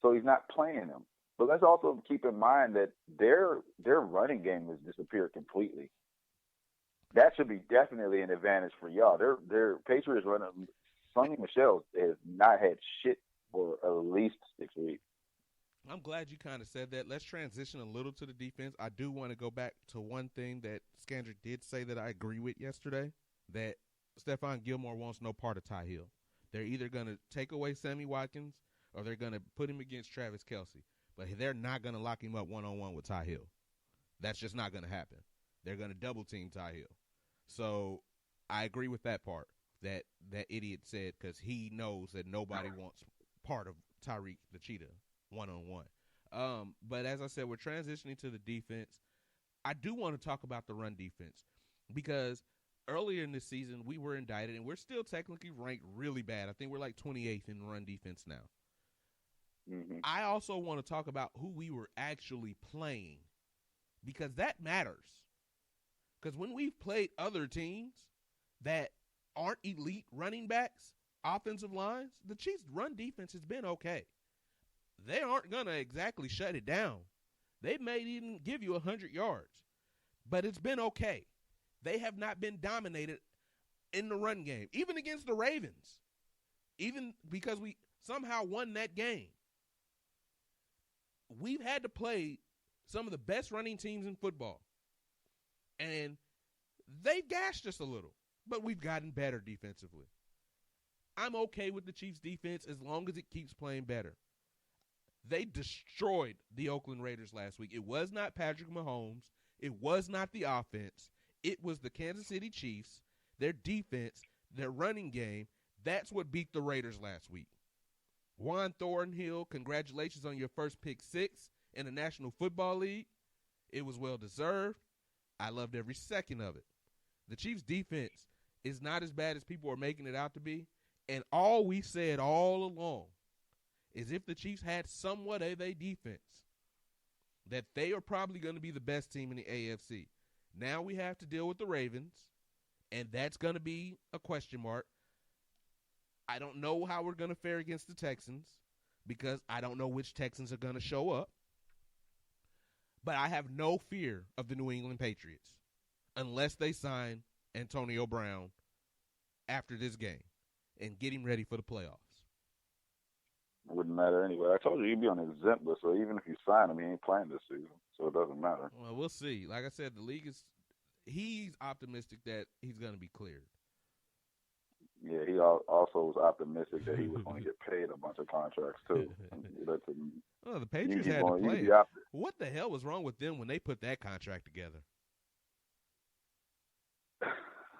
so he's not playing them. But let's also keep in mind that their running game has disappeared completely. That should be definitely an advantage for y'all. Their Patriots running. Sonny Michel has not had shit for at least 6 weeks. I'm glad you kind of said that. Let's transition a little to the defense. I do want to go back to one thing that Scandrick did say that I agree with yesterday, that Stephon Gilmore wants no part of Ty Hill. They're either going to take away Sammy Watkins or they're going to put him against Travis Kelce. but they're not going to lock him up one-on-one with Ty Hill. That's just not going to happen. They're going to double-team Ty Hill. So I agree with that part that idiot said, because he knows that nobody wants part of Tyreek the Cheetah one-on-one. But as I said, we're transitioning to the defense. I do want to talk about the run defense because earlier in this season we were indicted, and we're still technically ranked really bad. I think we're like 28th in run defense now. Mm-hmm. I also want to talk about who we were actually playing, because that matters. Because when we've played other teams that aren't elite running backs, offensive lines, the Chiefs' run defense has been okay. They aren't going to exactly shut it down. They may even give you 100 yards, but it's been okay. They have not been dominated in the run game, even against the Ravens, even because we somehow won that game. We've had to play some of the best running teams in football, and they've gashed us a little, but we've gotten better defensively. I'm okay with the Chiefs' defense as long as it keeps playing better. They destroyed the Oakland Raiders last week. It was not Patrick Mahomes. It was not the offense. It was the Kansas City Chiefs, their defense, their running game. That's what beat the Raiders last week. Juan Thornhill, congratulations on your first pick 6 in the National Football League. It was well-deserved. I loved every second of it. The Chiefs' defense is not as bad as people are making it out to be, and all we said all along is if the Chiefs had somewhat of a defense, that they are probably going to be the best team in the AFC. Now we have to deal with the Ravens, and that's going to be a question mark. I don't know how we're going to fare against the Texans because I don't know which Texans are going to show up. But I have no fear of the New England Patriots unless they sign Antonio Brown after this game and get him ready for the playoffs. It wouldn't matter anyway. I told you he'd be on the exempt list, so even if you sign him, he ain't playing this season, so it doesn't matter. Well, we'll see. Like I said, the league he's optimistic that he's going to be cleared. Yeah, he also was optimistic that he was going to get paid a bunch of contracts, too. Well, the Patriots had to play. What the hell was wrong with them when they put that contract together?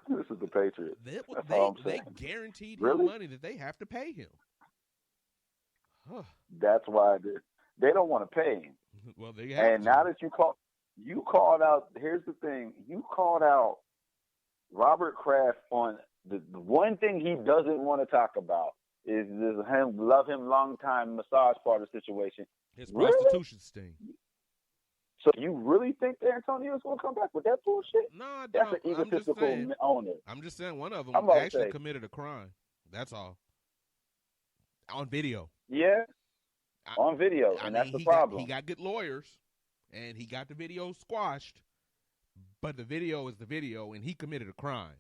This is the Patriots. They guaranteed him money that they have to pay him. That's why they don't want to pay him. Well, they have and to. Now that you called out. Here's the thing: you called out Robert Kraft on the one thing he doesn't want to talk about is this love him long time massage parlor situation. His prostitution sting. So you really think that Antonio's going to come back with that bullshit? No, I that's don't. an egotistical owner. I'm just saying one of them actually committed a crime. That's all. On video. Yeah, on video, and that's the problem. He got good lawyers, and he got the video squashed, but the video is the video, and he committed a crime.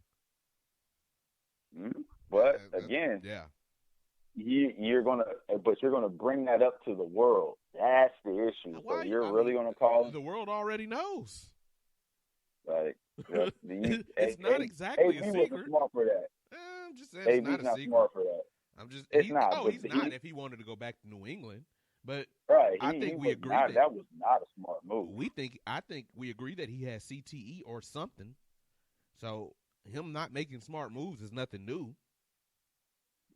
Mm-hmm. But again, you're gonna bring that up to the world. That's the issue. So you're really gonna call the world already knows. Like it's not exactly a secret. Wasn't smart for that. I'm just saying it's not a secret. Smart for that. He's not if he wanted to go back to New England. But I think we agree that was not a smart move. I think we agree that he has CTE or something. So him not making smart moves is nothing new.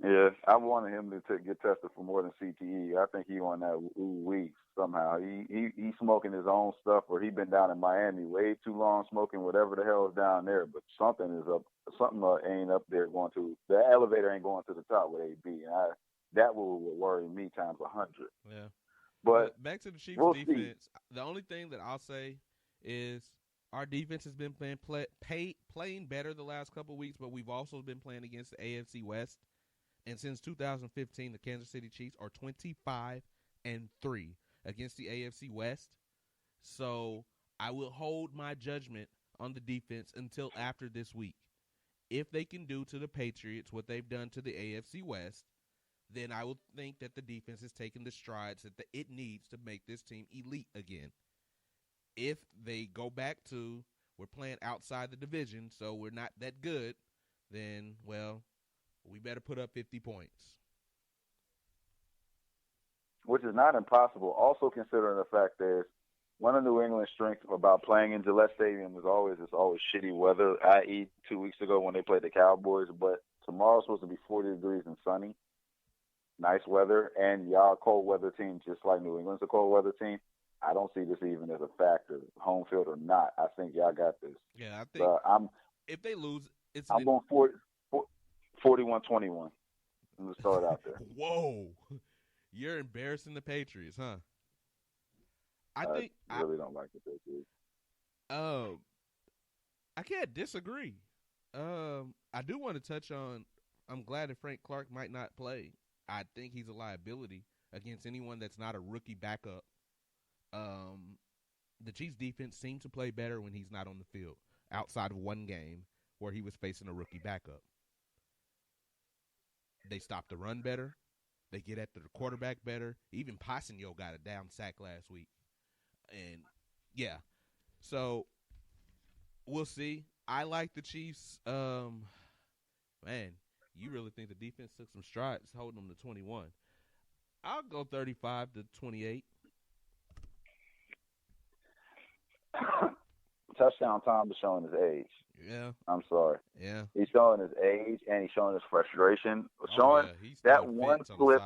Yeah, I wanted him to get tested for more than CTE. I think he on that week somehow. He smoking his own stuff, or he been down in Miami way too long smoking whatever the hell is down there. But something is up. Something ain't up there going to the elevator ain't going to the top where they be. And that will worry me times 100. Yeah. But back to the Chiefs' defense. See. The only thing that I'll say is our defense has been playing better the last couple of weeks, but we've also been playing against the AFC West. And since 2015, the Kansas City Chiefs are 25-3 against the AFC West. So I will hold my judgment on the defense until after this week. If they can do to the Patriots what they've done to the AFC West, then I will think that the defense has taken the strides that it needs to make this team elite again. If they go back to we're playing outside the division, so we're not that good, then, well, we better put up 50 points. which is not impossible. Also considering the fact that one of New England's strengths about playing in Gillette Stadium is always shitty weather, i.e. 2 weeks ago when they played the Cowboys. But tomorrow's supposed to be 40 degrees and sunny. Nice weather, and y'all a cold weather team just like New England's a cold weather team. I don't see this even as a factor, home field or not. I think y'all got this. Yeah, I think if they lose, I'm going 41-21. I'm going to start out there. Whoa. You're embarrassing the Patriots, huh? I really don't like the Patriots. I can't disagree. I do want to touch on, I'm glad that Frank Clark might not play. I think he's a liability against anyone that's not a rookie backup. The Chiefs defense seemed to play better when he's not on the field, outside of one game where he was facing a rookie backup. They stop the run better. They get at the quarterback better. Even Passanio got a down sack last week. And, yeah. So, we'll see. I like the Chiefs. Man, you really think the defense took some strides holding them to 21. I'll go 35-28. Touchdown Tom is showing his age. Yeah. I'm sorry. Yeah. He's showing his age and he's showing his frustration. He's that one clip,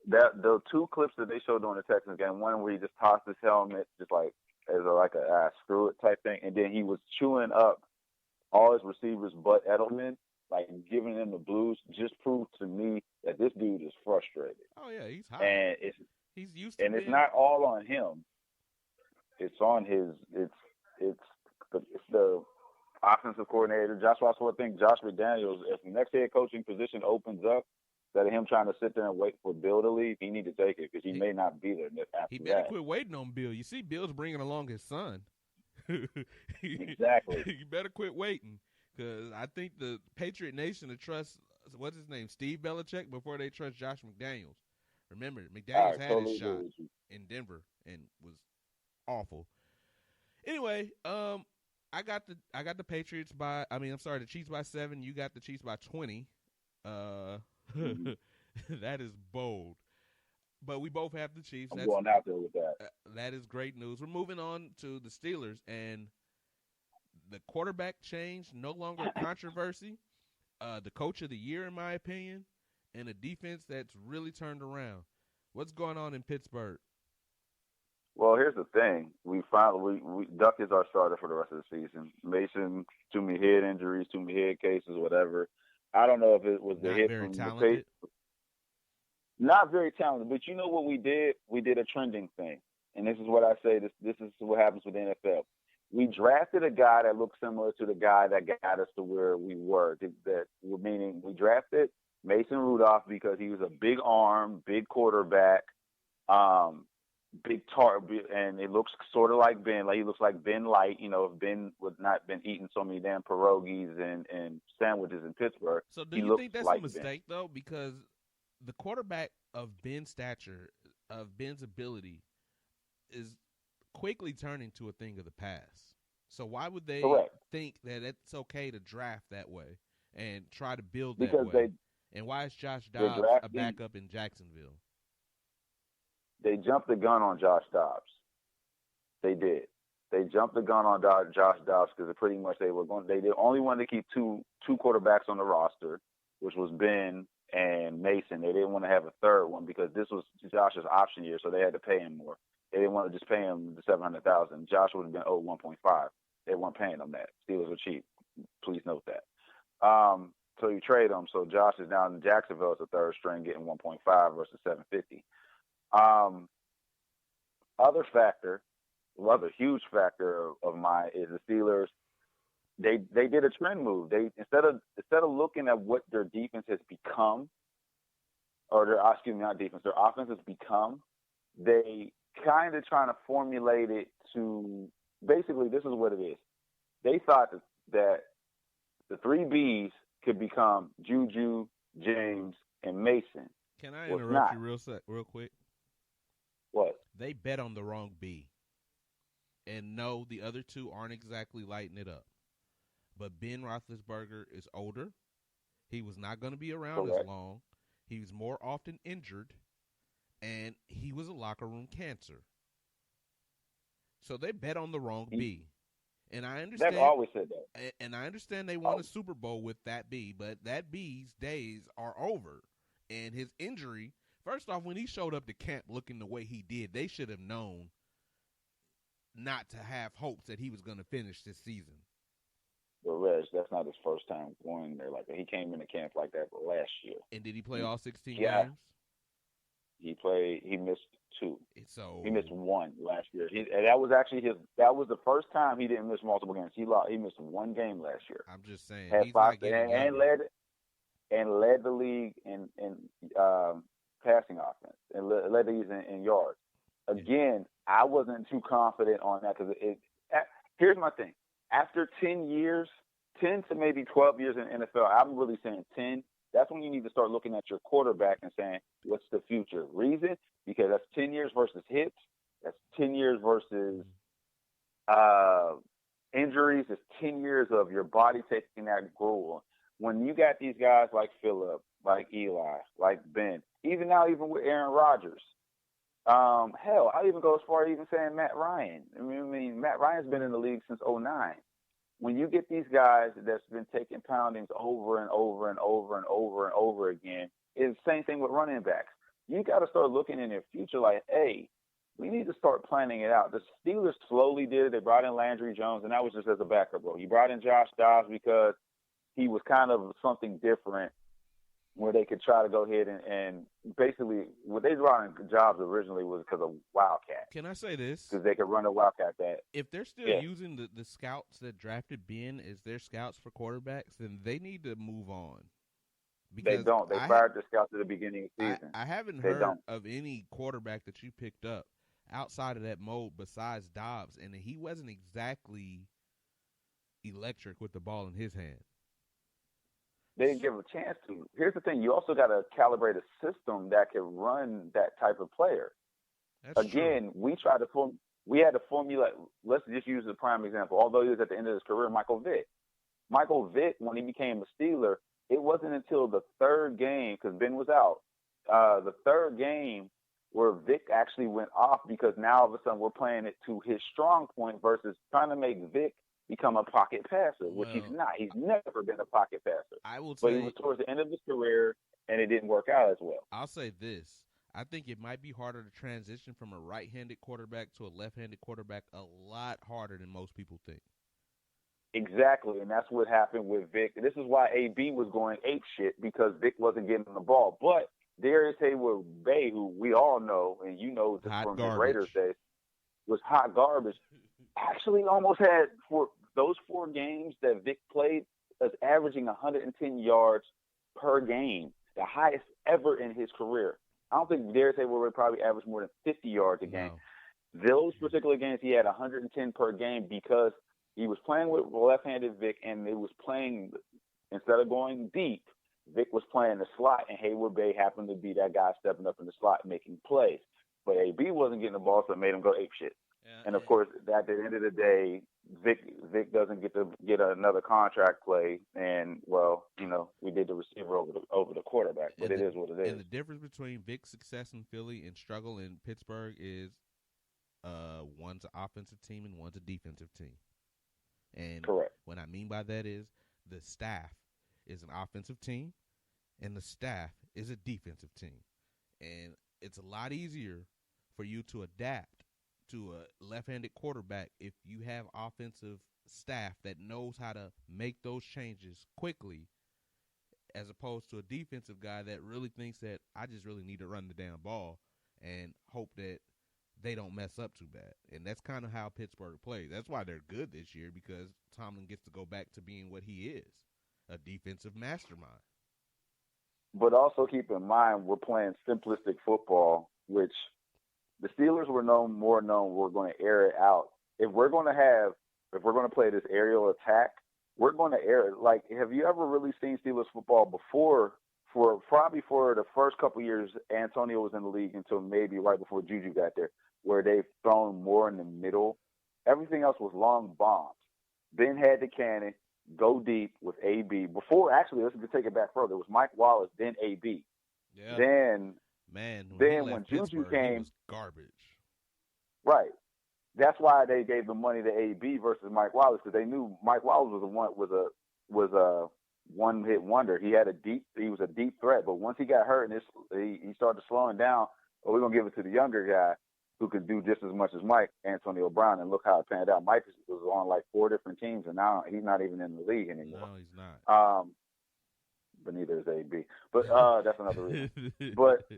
the the two clips that they showed during the Texans game, one where he just tossed his helmet just like as a screw it type thing, and then he was chewing up all his receivers but Edelman, like giving them the blues, just proved to me that this dude is frustrated. Oh yeah, he's hot. And he's used to and being... it's not all on him. It's on his the offensive coordinator, Josh Ross. I think Josh McDaniels, if the next head coaching position opens up, instead of him trying to sit there and wait for Bill to leave, he need to take it because he may not be there after he better quit waiting on Bill. You see, Bill's bringing along his son. Exactly. You better quit waiting because I think the Patriot Nation to trust, what's his name, Steve Belichick, before they trust Josh McDaniels. Remember, McDaniels had his shot in Denver and was awful. Anyway, I got the Patriots the Chiefs by 7. You got the Chiefs by 20. That is bold. But we both have the Chiefs. I'm going out there with that. That is great news. We're moving on to the Steelers, and the quarterback change, no longer a controversy. The coach of the year, in my opinion, and a defense that's really turned around. What's going on in Pittsburgh? Well, here's the thing. We Duck is our starter for the rest of the season. Mason, too many head injuries, too many head cases, whatever. I don't know if it was the hit from the face. Not very talented, but you know what we did? We did a trending thing. And this is what I say, this is what happens with the NFL. We drafted a guy that looked similar to the guy that got us to where we were. Meaning we drafted Mason Rudolph because he was a big arm, big quarterback, big target, and it looks sort of like Ben. Like he looks like Ben Light, if Ben would not been eating so many damn pierogies and sandwiches in Pittsburgh. So do you think that's like a mistake, though? Because the quarterback of Ben's stature, of Ben's ability, is quickly turning to a thing of the past. So why would they think that it's okay to draft that way and try to build that way? And why is Josh Dobbs a backup in Jacksonville? They jumped the gun on Josh Dobbs. They did. They jumped the gun on Josh Dobbs because pretty much they only wanted to keep two quarterbacks on the roster, which was Ben and Mason. They didn't want to have a third one because this was Josh's option year, so they had to pay him more. They didn't want to just pay him the $700,000. Josh would have been owed 1.5. They weren't paying him that. Steelers were cheap. Please note that. So you trade him. So Josh is now in Jacksonville as a third string, getting 1.5 versus 750. Other huge factor of mine is the Steelers. They did a trend move. They instead of looking at what their defense has become, their offense has become, they kind of trying to formulate it to basically this is what it is. They thought that the 3 Bs could become Juju, James, and Mason. Can I interrupt you real quick? What? They bet on the wrong B. And no, the other two aren't exactly lighting it up. But Ben Roethlisberger is older. He was not going to be around as long. He was more often injured. and he was a locker room cancer. So they bet on the wrong B. And I understand. They've always said that. And I understand they won a Super Bowl with that B, but that B's days are over. And his injury, first off, when he showed up to camp looking the way he did, they should have known not to have hopes that he was going to finish this season. But Reg, that's not his first time going there. Like he came into camp like that last year. And did he play all 16 games? He missed 2. So he missed 1 last year. That was actually that was the first time he didn't miss multiple games. He missed 1 game last year. I'm just saying. Had he's 5 not getting and led the league in passing offense and led the league in yards. Again, I wasn't too confident on that because here's my thing. After 10 to maybe 12 years in the NFL, I'm really saying 10. That's when you need to start looking at your quarterback and saying, what's the future? Reason? Because that's 10 years versus hits. That's 10 years versus injuries. It's 10 years of your body taking that gruel. When you got these guys like Phillip, like Eli, like Ben, even with Aaron Rodgers, hell, I'll even go as far as even saying Matt Ryan. I mean, Matt Ryan's been in the league since 2009. When you get these guys that's been taking poundings over and over and over and over and over again, it's the same thing with running backs. You got to start looking in their future like, hey, we need to start planning it out. The Steelers slowly did it. They brought in Landry Jones, and that was just as a backup role. You brought in Josh Dobbs because he was kind of something different where they could try to go ahead and basically what they brought in Jobs originally was because of Wildcat. Can I say this? Because they could run a Wildcat that. If they're still using the scouts that drafted Ben as their scouts for quarterbacks, then they need to move on. Because they don't. They fired the scouts at the beginning of the season. I haven't heard of any quarterback that you picked up outside of that mold besides Dobbs, and he wasn't exactly electric with the ball in his hand. They didn't give him a chance to. Here's the thing. You also got to calibrate a system that can run that type of player. That's true. We had to formulate. Let's just use a prime example. Although he was at the end of his career, Michael Vick. Michael Vick, when he became a Steeler, it wasn't until the 3rd game, because Ben was out, the 3rd game where Vick actually went off because now all of a sudden we're playing it to his strong point versus trying to make Vick become a pocket passer, which he's not. He's never been a pocket passer. But he was towards the end of his career, and it didn't work out as well. I'll say this. I think it might be harder to transition from a right-handed quarterback to a left-handed quarterback a lot harder than most people think. Exactly, and that's what happened with Vic. This is why AB was going apeshit because Vic wasn't getting the ball. But Darius Heyward-Bay, who we all know, and you know this from the Raiders days, was hot garbage. Actually almost had, for those 4 games that Vic played, was averaging 110 yards per game, the highest ever in his career. I don't think Darius Heyward probably averaged more than 50 yards a game. Those particular games, he had 110 per game because he was playing with left-handed Vic, and it was playing, instead of going deep, Vic was playing the slot, and Heyward-Bay happened to be that guy stepping up in the slot making plays. But AB wasn't getting the ball, so it made him go apeshit. And, of course, at the end of the day, Vic doesn't get another contract play, and, well, we did the receiver over the quarterback, but it is what it is. And the difference between Vic's success in Philly and struggle in Pittsburgh is one's an offensive team and one's a defensive team. And correct. What I mean by that is the staff is an offensive team and the staff is a defensive team. And it's a lot easier for you to adapt to a left-handed quarterback if you have offensive staff that knows how to make those changes quickly, as opposed to a defensive guy that really thinks that I just really need to run the damn ball and hope that they don't mess up too bad. And that's kind of how Pittsburgh plays. That's why they're good this year, because Tomlin gets to go back to being what he is, a defensive mastermind. But also keep in mind, we're playing simplistic football, which the Steelers were more known we're going to air it out. If we're going to play this aerial attack, we're going to air it. Like, have you ever really seen Steelers football before? Probably for the first couple of years, Antonio was in the league until maybe right before Juju got there, where they've thrown more in the middle. Everything else was long bombs. Ben had the cannon, go deep with AB. Before, actually, let's take it back further. It was Mike Wallace, then AB. Yeah. Then Man, when he Then when left Juju Pittsburgh, he came, was garbage. right, that's why they gave the money to AB versus Mike Wallace, because they knew Mike Wallace was a one hit wonder. He was a deep threat, but once he got hurt and he started slowing down, we're gonna give it to the younger guy who can do just as much as Mike, Antonio Brown, and look how it panned out. Mike was on like 4 different teams, and now he's not even in the league anymore. No, he's not. But neither is AB. But that's another reason. But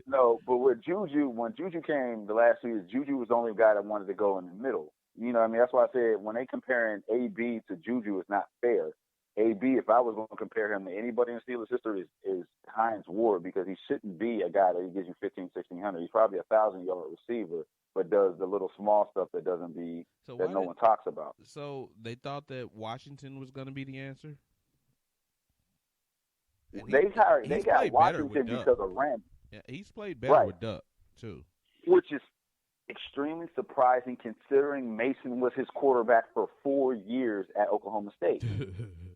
with Juju, when Juju came the last 2 years, Juju was the only guy that wanted to go in the middle. You know what I mean? That's why I said when they comparing AB to Juju, it's not fair. AB, if I was going to compare him to anybody in Steelers history, is Hines Ward, because he shouldn't be a guy that gives you 1,500, 1,600. He's probably a 1,000-yard receiver, but does the little small stuff that no one talks about. So they thought that Washington was going to be the answer? They got Washington because of Randall. Yeah, he's played better with Duck too, which is extremely surprising considering Mason was his quarterback for 4 years at Oklahoma State.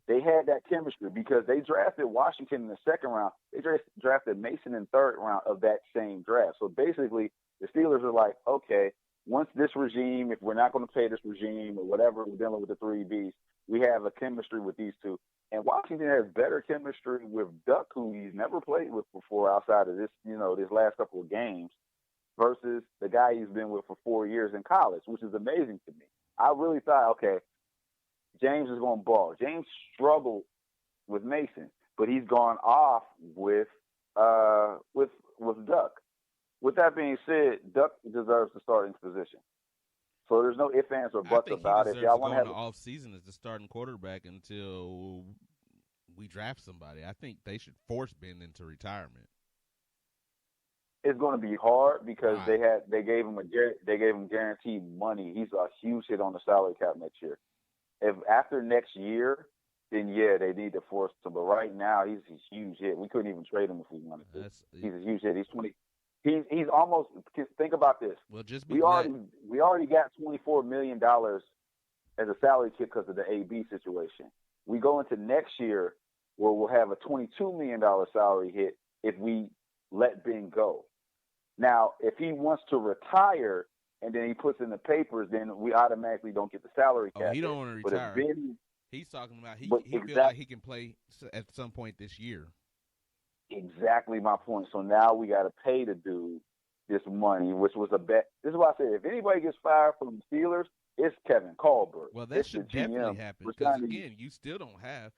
They had that chemistry because they drafted Washington in the second round. They drafted Mason in the third round of that same draft. So basically, the Steelers are like, okay, once this regime, if we're not going to pay this regime or whatever, we're dealing with the 3 Bs, we have a chemistry with these two. And Washington has better chemistry with Duck, who he's never played with before outside of this last couple of games, versus the guy he's been with for 4 years in college, which is amazing to me. I really thought, okay, James is going to ball. James struggled with Mason, but he's gone off with Duck. With that being said, Duck deserves the starting position. So there's no ifs, ands, or buts about it. Y'all want to have off season as the starting quarterback until we draft somebody. I think they should force Ben into retirement. It's going to be hard because they gave him guaranteed money. He's a huge hit on the salary cap next year. If after next year, then yeah, they need to force him. But right now, he's a huge hit. We couldn't even trade him if we wanted to. He's a huge hit. He's 20. He's almost. Think about this. Well, we already got $24 million as a salary kit because of the AB situation. We go into next year where we'll have a $22 million salary hit if we let Ben go. Now, if he wants to retire and then he puts in the papers, then we automatically don't get the salary cap. Oh, he don't want to retire. But if Ben, he's talking about he feels like he can play at some point this year. Exactly my point. So now we got to pay the dude this money, which was a bet. This is why I said if anybody gets fired from the Steelers, it's Kevin Colbert. Well, that should definitely happen because again, you still don't have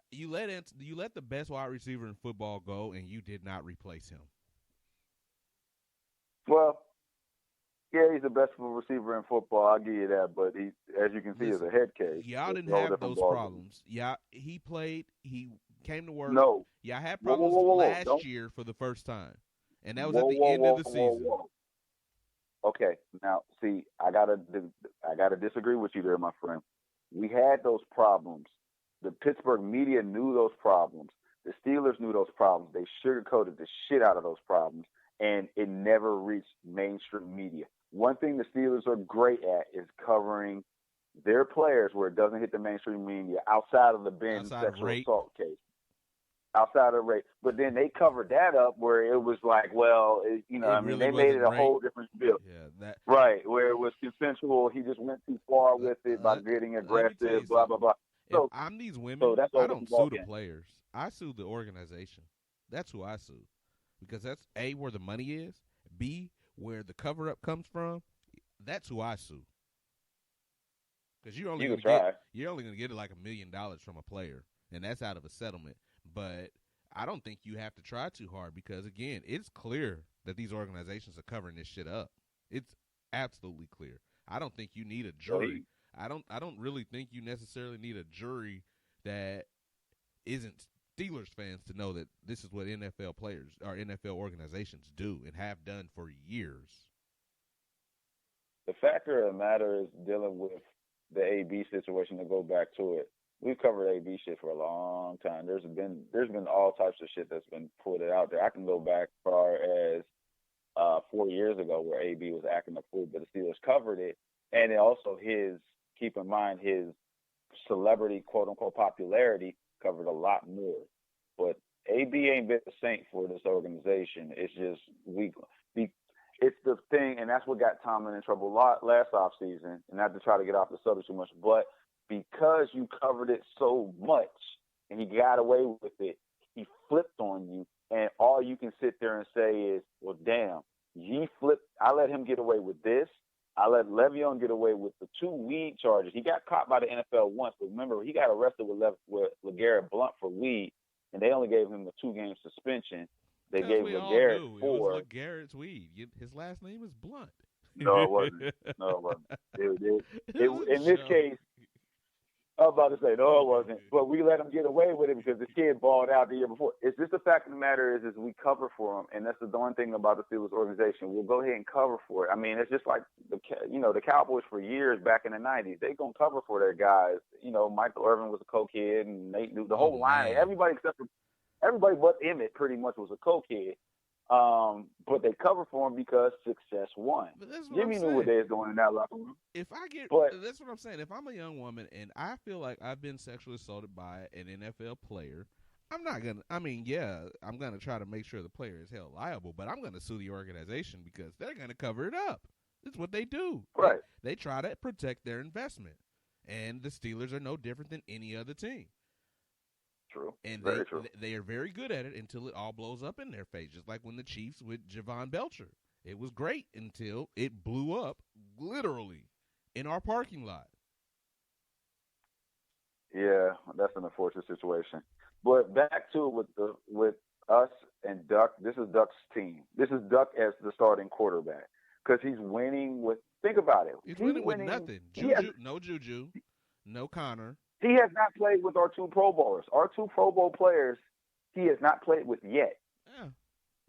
you let the best wide receiver in football go, and you did not replace him. Well, yeah, he's the best receiver in football. I'll give you that, but he, as you can see, is a head case. Y'all didn't have those problems. Yeah, he played. He came to work. No. Yeah, I had problems last year for the first time, and that was at the end of the season. Okay, now see, I gotta disagree with you there, my friend. We had those problems. The Pittsburgh media knew those problems. The Steelers knew those problems. They sugarcoated the shit out of those problems, and it never reached mainstream media. One thing the Steelers are great at is covering their players where it doesn't hit the mainstream media outside of the Ben sexual assault case. Outside of rape. But then they covered that up where it was like, well, they made it a whole different deal. Yeah, right, where it was consensual. He just went too far with it by getting aggressive, blah, blah, blah. So, if I'm these women, I don't sue the players. I sue the organization. That's who I sue. Because that's A, where the money is. B, where the cover-up comes from. That's who I sue. Because you're only going to get like $1 million from a player, and that's out of a settlement. But I don't think you have to try too hard because, again, it's clear that these organizations are covering this shit up. It's absolutely clear. I don't think you need a jury. I don't really think you necessarily need a jury that isn't Steelers fans to know that this is what NFL players or NFL organizations do and have done for years. The factor of the matter is dealing with the AB situation, to go back to it. We've covered AB shit for a long time. There's been all types of shit that's been put out there. I can go back as far as 4 years ago where AB was acting a fool, but the Steelers covered it. And also keep in mind his celebrity, quote unquote, popularity covered a lot more. But AB ain't been a saint for this organization. It's just it's the thing, and that's what got Tomlin in trouble last offseason. And not to try to get off the subject too much, but because you covered it so much and he got away with it, he flipped on you, and all you can sit there and say is, well, damn, he flipped. I let him get away with this. I let Le'Veon get away with the 2 weed charges. He got caught by the NFL once, but remember, he got arrested with LeGarrette Blount for weed, and they only gave him a 2-game suspension. They gave LeGarrette 4. It was LeGarrette's weed. His last name is Blunt. No, it wasn't. In this case, I was about to say, no, it wasn't. But we let him get away with it because the kid balled out the year before. It's just the fact of the matter is we cover for him, and that's the one thing about the Steelers organization. We'll go ahead and cover for it. I mean, it's just like the Cowboys for years back in the 90s. They going to cover for their guys. Michael Irvin was a cokehead, and Nate knew the whole line. Everybody but Emmett pretty much was a cokehead. But they cover for him because success won. Jimmy knew what they was doing in that locker room. That's what I'm saying. If I'm a young woman and I feel like I've been sexually assaulted by an NFL player, I'm going to try to make sure the player is held liable, but I'm going to sue the organization because they're going to cover it up. That's what they do. Right. They try to protect their investment. And the Steelers are no different than any other team. True. And very true. They are very good at it until it all blows up in their face, just like when the Chiefs with Javon Belcher. It was great until it blew up literally in our parking lot. Yeah, that's an unfortunate situation. But back to it with us and Duck. This is Duck's team. This is Duck as the starting quarterback because he's winning with. Think about it. He's winning with nothing. No Juju, no Connor. He has not played with our 2 Pro Bowlers. Our 2 Pro Bowl players, he has not played with yet. Yeah.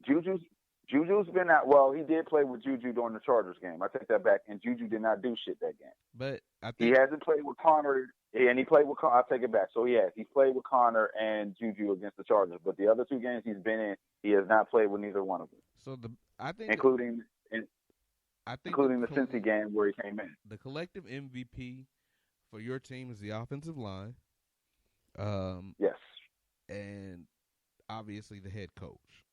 Juju's been out. Well, he did play with Juju during the Chargers game. I take that back. And Juju did not do shit that game. But I think he hasn't played with Connor, and he played with. I'll take it back. So he played with Connor and Juju against the Chargers. But the other 2 games he's been in, he has not played with neither one of them. So including the Cincy game where he came in. The collective MVP for your team is the offensive line. Yes. And obviously the head coach.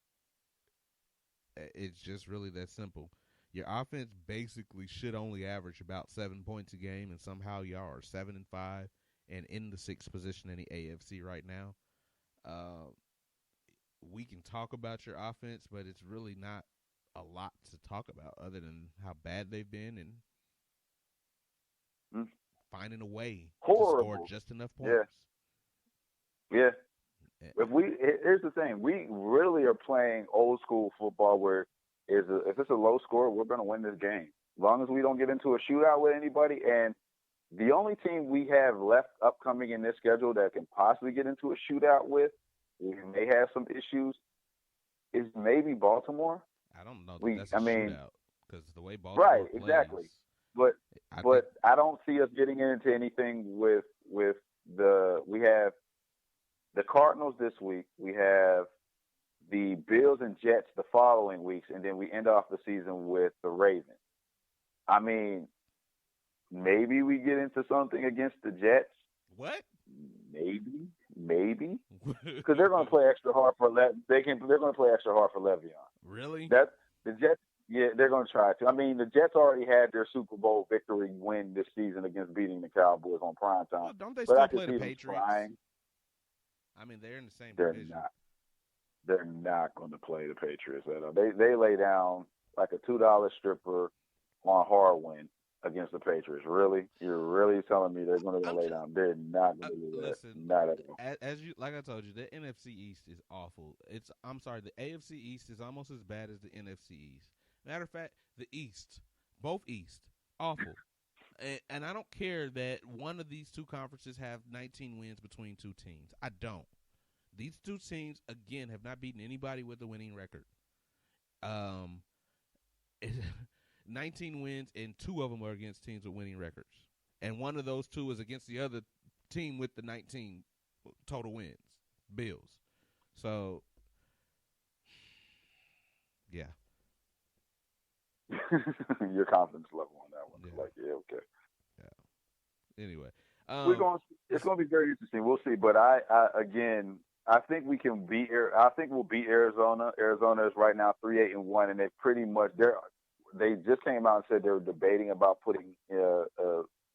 It's just really that simple. Your offense basically should only average about 7 points a game, and somehow y'all are 7-5 and in the 6th position in the AFC right now. We can talk about your offense, but it's really not a lot to talk about other than how bad they've been and finding a way to score just enough points. Yeah. Here's the thing. We really are playing old school football where if it's a low score, we're going to win this game. As long as we don't get into a shootout with anybody. And the only team we have left upcoming in this schedule that can possibly get into a shootout with, we may have some issues, is maybe Baltimore. I don't know that's a shootout because the way Baltimore plays. Right, exactly. But I don't see us getting into anything with we have the Cardinals this week. We have the Bills and Jets the following weeks, and then we end off the season with the Ravens. I mean, maybe we get into something against the Jets. What? Maybe, because they're going to play extra hard for they're going to play extra hard for Le'Veon. Really? That the Jets. Yeah, they're going to try to. I mean, the Jets already had their Super Bowl victory win this season against beating the Cowboys on prime time. Well, don't they still play the Patriots? I mean, they're in the same division. They're not going to play the Patriots at all. They lay down like a $2 stripper on Harwin against the Patriots. Really? You're really telling me they're going to lay down? They're not going to do that. Listen, not at all. Like I told you, the NFC East is awful. The AFC East is almost as bad as the NFC East. Matter of fact, the East, both East, awful. And I don't care that one of these 2 conferences have 19 wins between 2 teams. I don't. These 2 teams, again, have not beaten anybody with a winning record. 19 wins, and 2 of them are against teams with winning records. And one of those 2 is against the other team with the 19 total wins, Bills. So, yeah. Your confidence level on that one. Yeah. Like, yeah, okay. Yeah. Anyway. It's going to be very interesting. We'll see. But I I think we can beat. I think we'll beat Arizona. Arizona is right now 3-8-1, and they pretty much they just came out and said they were debating about putting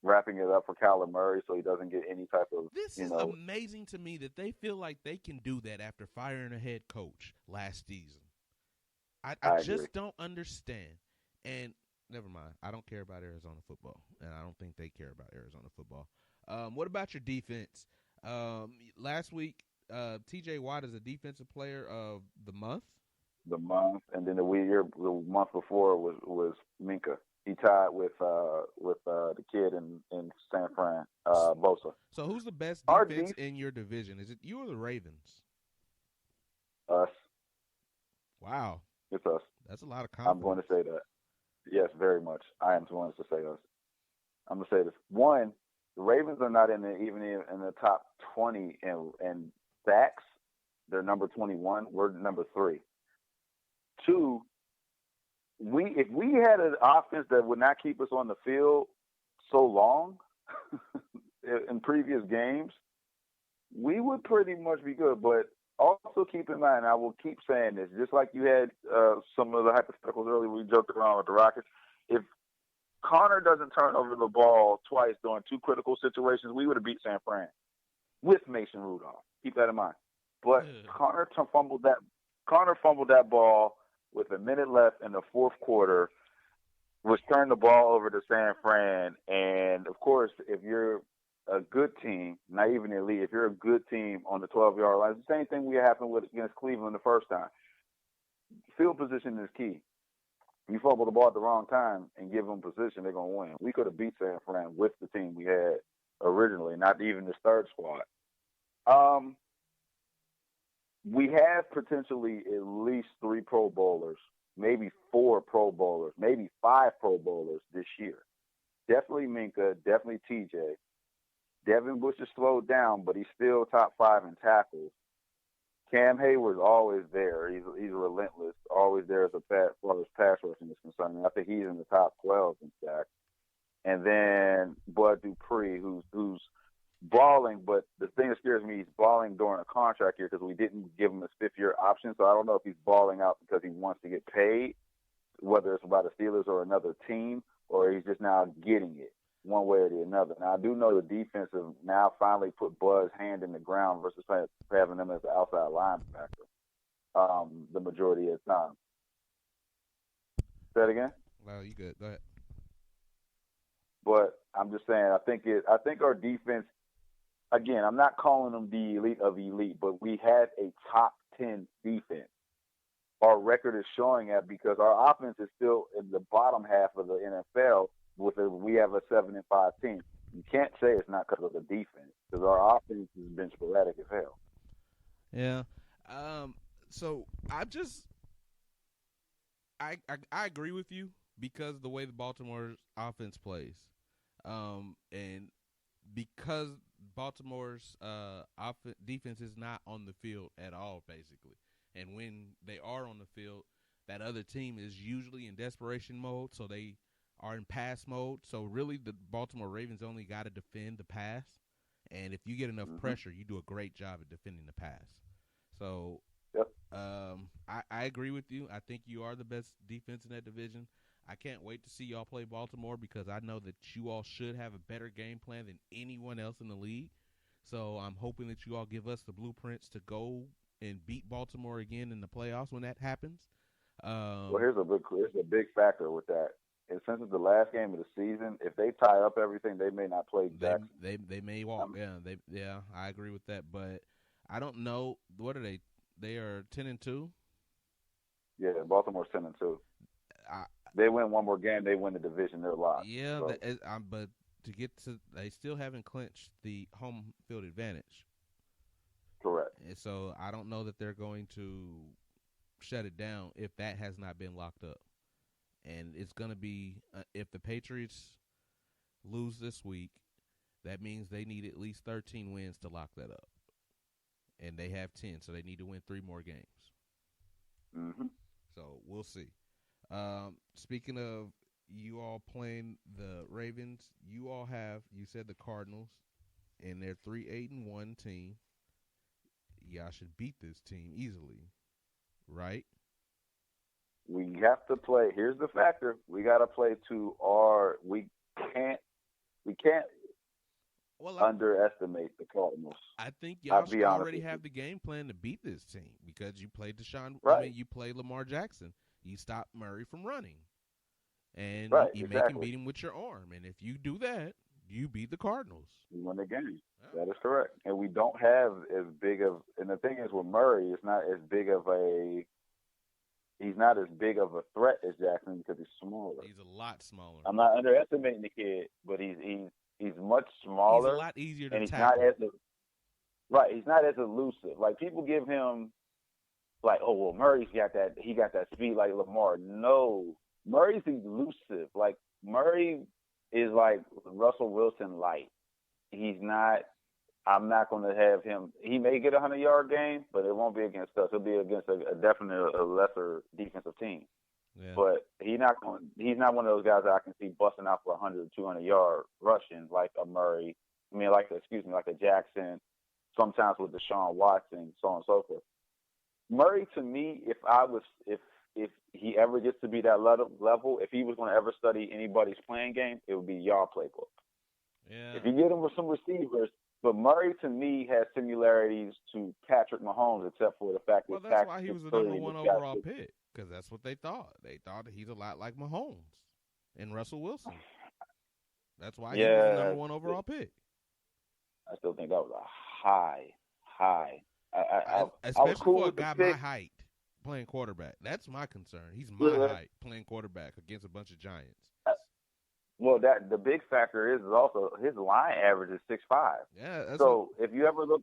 wrapping it up for Kyler Murray so he doesn't get any type of This is amazing to me that they feel like they can do that after firing a head coach last season. I just don't understand. And never mind. I don't care about Arizona football, and I don't think they care about Arizona football. What about your defense? Last week, T.J. Watt is a defensive player of the month. The month, and then the month before was Minka. He tied with the kid in San Fran, Bosa. So who's the best defense in your division? Is it you or the Ravens? Us. Wow. It's us. That's a lot of confidence. I'm going to say that. Yes, very much. I am going to say us. I'm going to say this. One, the Ravens are not even in the top 20 in sacks. They're number 21. We're number 3. Two, if we had an offense that would not keep us on the field so long in previous games, we would pretty much be good. But also keep in mind, I will keep saying this, just like you had some of the hypotheticals earlier, we joked around with the Rockets. If Connor doesn't turn over the ball twice during 2 critical situations, we would have beat San Fran with Mason Rudolph. Keep that in mind. But Connor fumbled that ball with a minute left in the fourth quarter, was turned the ball over to San Fran. And, of course, if you're a good team, not even elite, if you're a good team on the 12-yard line, it's the same thing we happened against Cleveland the first time. Field position is key. You fumble the ball at the wrong time and give them position, they're going to win. We could have beat San Fran with the team we had originally, not even this third squad. We have potentially at least 3 Pro Bowlers, maybe 4 Pro Bowlers, maybe 5 Pro Bowlers this year. Definitely Minka, definitely TJ. Devin Bush is slowed down, but he's still top 5 in tackles. Cam Hayward's always there. He's relentless, always there as far as pass rushing is concerned. I think he's in the top 12 in sacks. And then Bud Dupree, who's balling, but the thing that scares me, he's balling during a contract year because we didn't give him a 5th-year option. So I don't know if he's balling out because he wants to get paid, whether it's by the Steelers or another team, or he's just now getting it one way or the other. Now, I do know the defense have now finally put Bud's hand in the ground versus having him as an outside linebacker the majority of the time. Say that again? No, you good. Go ahead. But I'm just saying, I think our defense, again, I'm not calling them the elite of elite, but we had a top 10 defense. Our record is showing that because our offense is still in the bottom half of the NFL. We have a 7-5 team. You can't say it's not because of the defense, because our offense has been sporadic as hell. Yeah. So I agree with you because of the way the Baltimore's offense plays, and because Baltimore's defense is not on the field at all, basically, and when they are on the field, that other team is usually in desperation mode, so they are in pass mode. So really the Baltimore Ravens only got to defend the pass. And if you get enough pressure, you do a great job at defending the pass. So yep. I agree with you. I think you are the best defense in that division. I can't wait to see y'all play Baltimore because I know that you all should have a better game plan than anyone else in the league. So I'm hoping that you all give us the blueprints to go and beat Baltimore again in the playoffs when that happens. Well, here's a big factor with that. And since it's the last game of the season, if they tie up everything, they may not play Jackson. They may walk. I agree with that. But I don't know. What are they? They are 10-2. Yeah, Baltimore's 10-2. They win one more game, they win the division. They're locked. Yeah, so. But they still haven't clinched the home field advantage. Correct. And so I don't know that they're going to shut it down if that has not been locked up. And it's going to be if the Patriots lose this week, that means they need at least 13 wins to lock that up. And they have 10, so they need to win 3 more games. Mm-hmm. So we'll see. Speaking of you all playing the Ravens, you said the Cardinals, and they're 3-8-1 team. y'all should beat this team easily, right? We have to play. Here's the factor: we got to play to our. Can't. We can't Well, underestimate the Cardinals. I think I'll y'all be should honest already with have you. the game plan to beat this team because you played Deshaun. I Right. mean, you played Lamar Jackson. You stopped Murray from running, and Right, you make him exactly. beat him with your arm. And if you do that, you beat the Cardinals. We won the game. Yeah. That is correct. And we don't have as big of. And the thing is, with Murray, it's not as big of a. He's not as big of a threat as Jackson because he's smaller. He's a lot smaller. I'm not underestimating the kid, but he's much smaller. He's a lot easier to and he's tackle. not as right. He's not as elusive. Like people give him, like, oh well, Murray's got that. He got that speed like Lamar. No, Murray's elusive. Like Murray is like Russell Wilson light. He's not. I'm not going to have him. He may get a 100-yard game, but it won't be against us. It'll be against a definitely a lesser defensive team. Yeah. But he's not one of those guys that I can see busting out for 100 or 200-yard rushing like a Murray. I mean, like a Jackson. Sometimes with Deshaun Watson, so on and so forth. Murray, to me, if he ever gets to be that level, if he was going to ever study anybody's playing game, it would be y'all playbook. Yeah. If you get him with some receivers. But Murray, to me, has similarities to Patrick Mahomes, except for the fact that that's why he was the number one overall pick, because that's what they thought. They thought that he's a lot like Mahomes and Russell Wilson. That's why he was the number one overall pick. I still think that was a high. Especially I was cool for a with guy the my pick. height playing quarterback. That's my concern. He's my height playing quarterback against a bunch of giants. Well, the big factor is also his line average is 6'5". Yeah. So if you ever look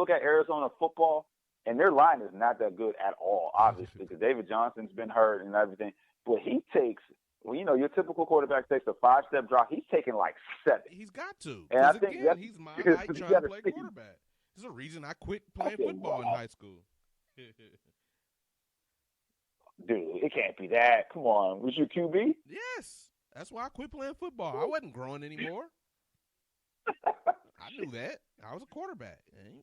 at Arizona football, and their line is not that good at all, obviously, because David Johnson's been hurt and everything. But he takes, your typical quarterback takes a 5-step drop. He's taking like 7. He's got to. And I Because think he's my height trying to play quarterback. There's a reason I quit playing football in high school. Dude, it can't be that. Come on. Was you QB? Yes. That's why I quit playing football. I wasn't growing anymore. I knew that. I was a quarterback.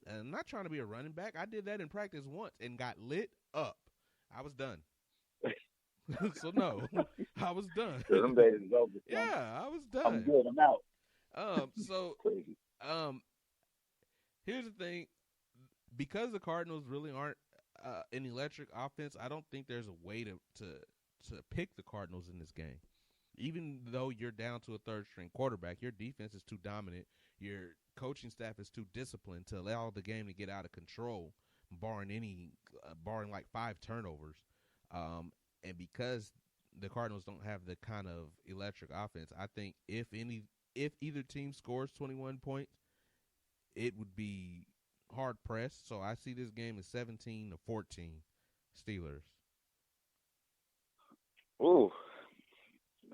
And I'm not trying to be a running back. I did that in practice once and got lit up. I was done. So, no, I was done. Them days is over. Yeah, I was done. I'm good. I'm out. Crazy. Here's the thing. Because the Cardinals really aren't an electric offense, I don't think there's a way to pick the Cardinals in this game. Even though you're down to a third-string quarterback, your defense is too dominant. Your coaching staff is too disciplined to allow the game to get out of control, barring like 5 turnovers. And because the Cardinals don't have the kind of electric offense, I think if either team scores 21 points, it would be hard pressed. So I see this game as 17-14 Steelers. Ooh.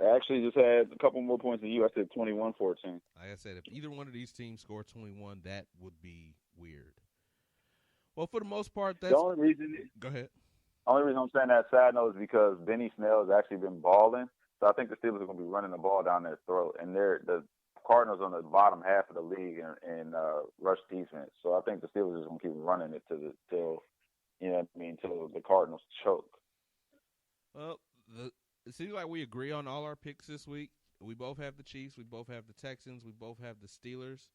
I actually just had a couple more points than you. I said 21-14. Like I said, if either one of these teams score 21, that would be weird. Well, for the most part, that's... The only reason... Go ahead. The only reason I'm saying that side note is because Benny Snell has actually been balling. So I think the Steelers are going to be running the ball down their throat. And the Cardinals on the bottom half of the league in rush defense. So I think the Steelers are going to keep running it till the Cardinals choke. Well, it seems like we agree on all our picks this week. We both have the Chiefs. We both have the Texans. We both have the Steelers.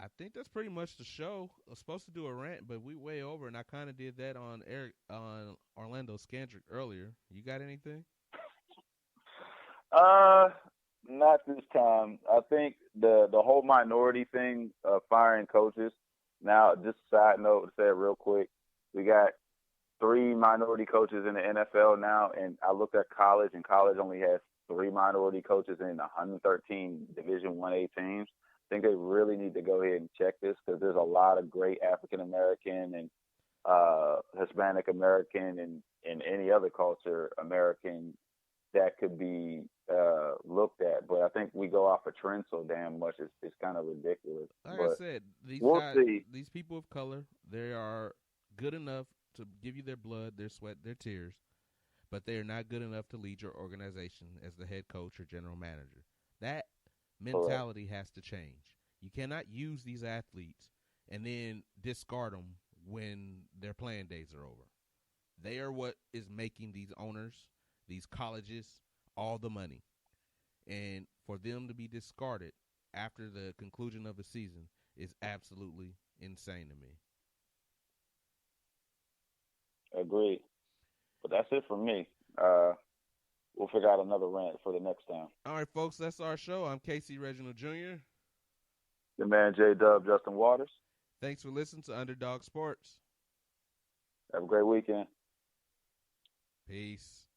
I think that's pretty much the show. I was supposed to do a rant, but we way over, and I kind of did that on Orlando Scandrick earlier. You got anything? Not this time. I think the whole minority thing of firing coaches. Now, just a side note to say it real quick, we got 3 minority coaches in the NFL now, and I looked at college, and college only has 3 minority coaches in 113 Division 1A teams. I think they really need to go ahead and check this because there's a lot of great African American and Hispanic American and any other culture American that could be looked at. But I think we go off a trend so damn much, it's kind of ridiculous. Like I said, these people of color, they are good enough to give you their blood, their sweat, their tears, but they are not good enough to lead your organization as the head coach or general manager. That mentality has to change. You cannot use these athletes and then discard them when their playing days are over. They are what is making these owners, these colleges, all the money. And for them to be discarded after the conclusion of the season is absolutely insane to me. Agreed. But that's it for me. We'll figure out another rant for the next time. All right, folks, that's our show. I'm KCReginaldJr. The man J-Dub, Justin Waters. Thanks for listening to Underdawg Sportz. Have a great weekend. Peace.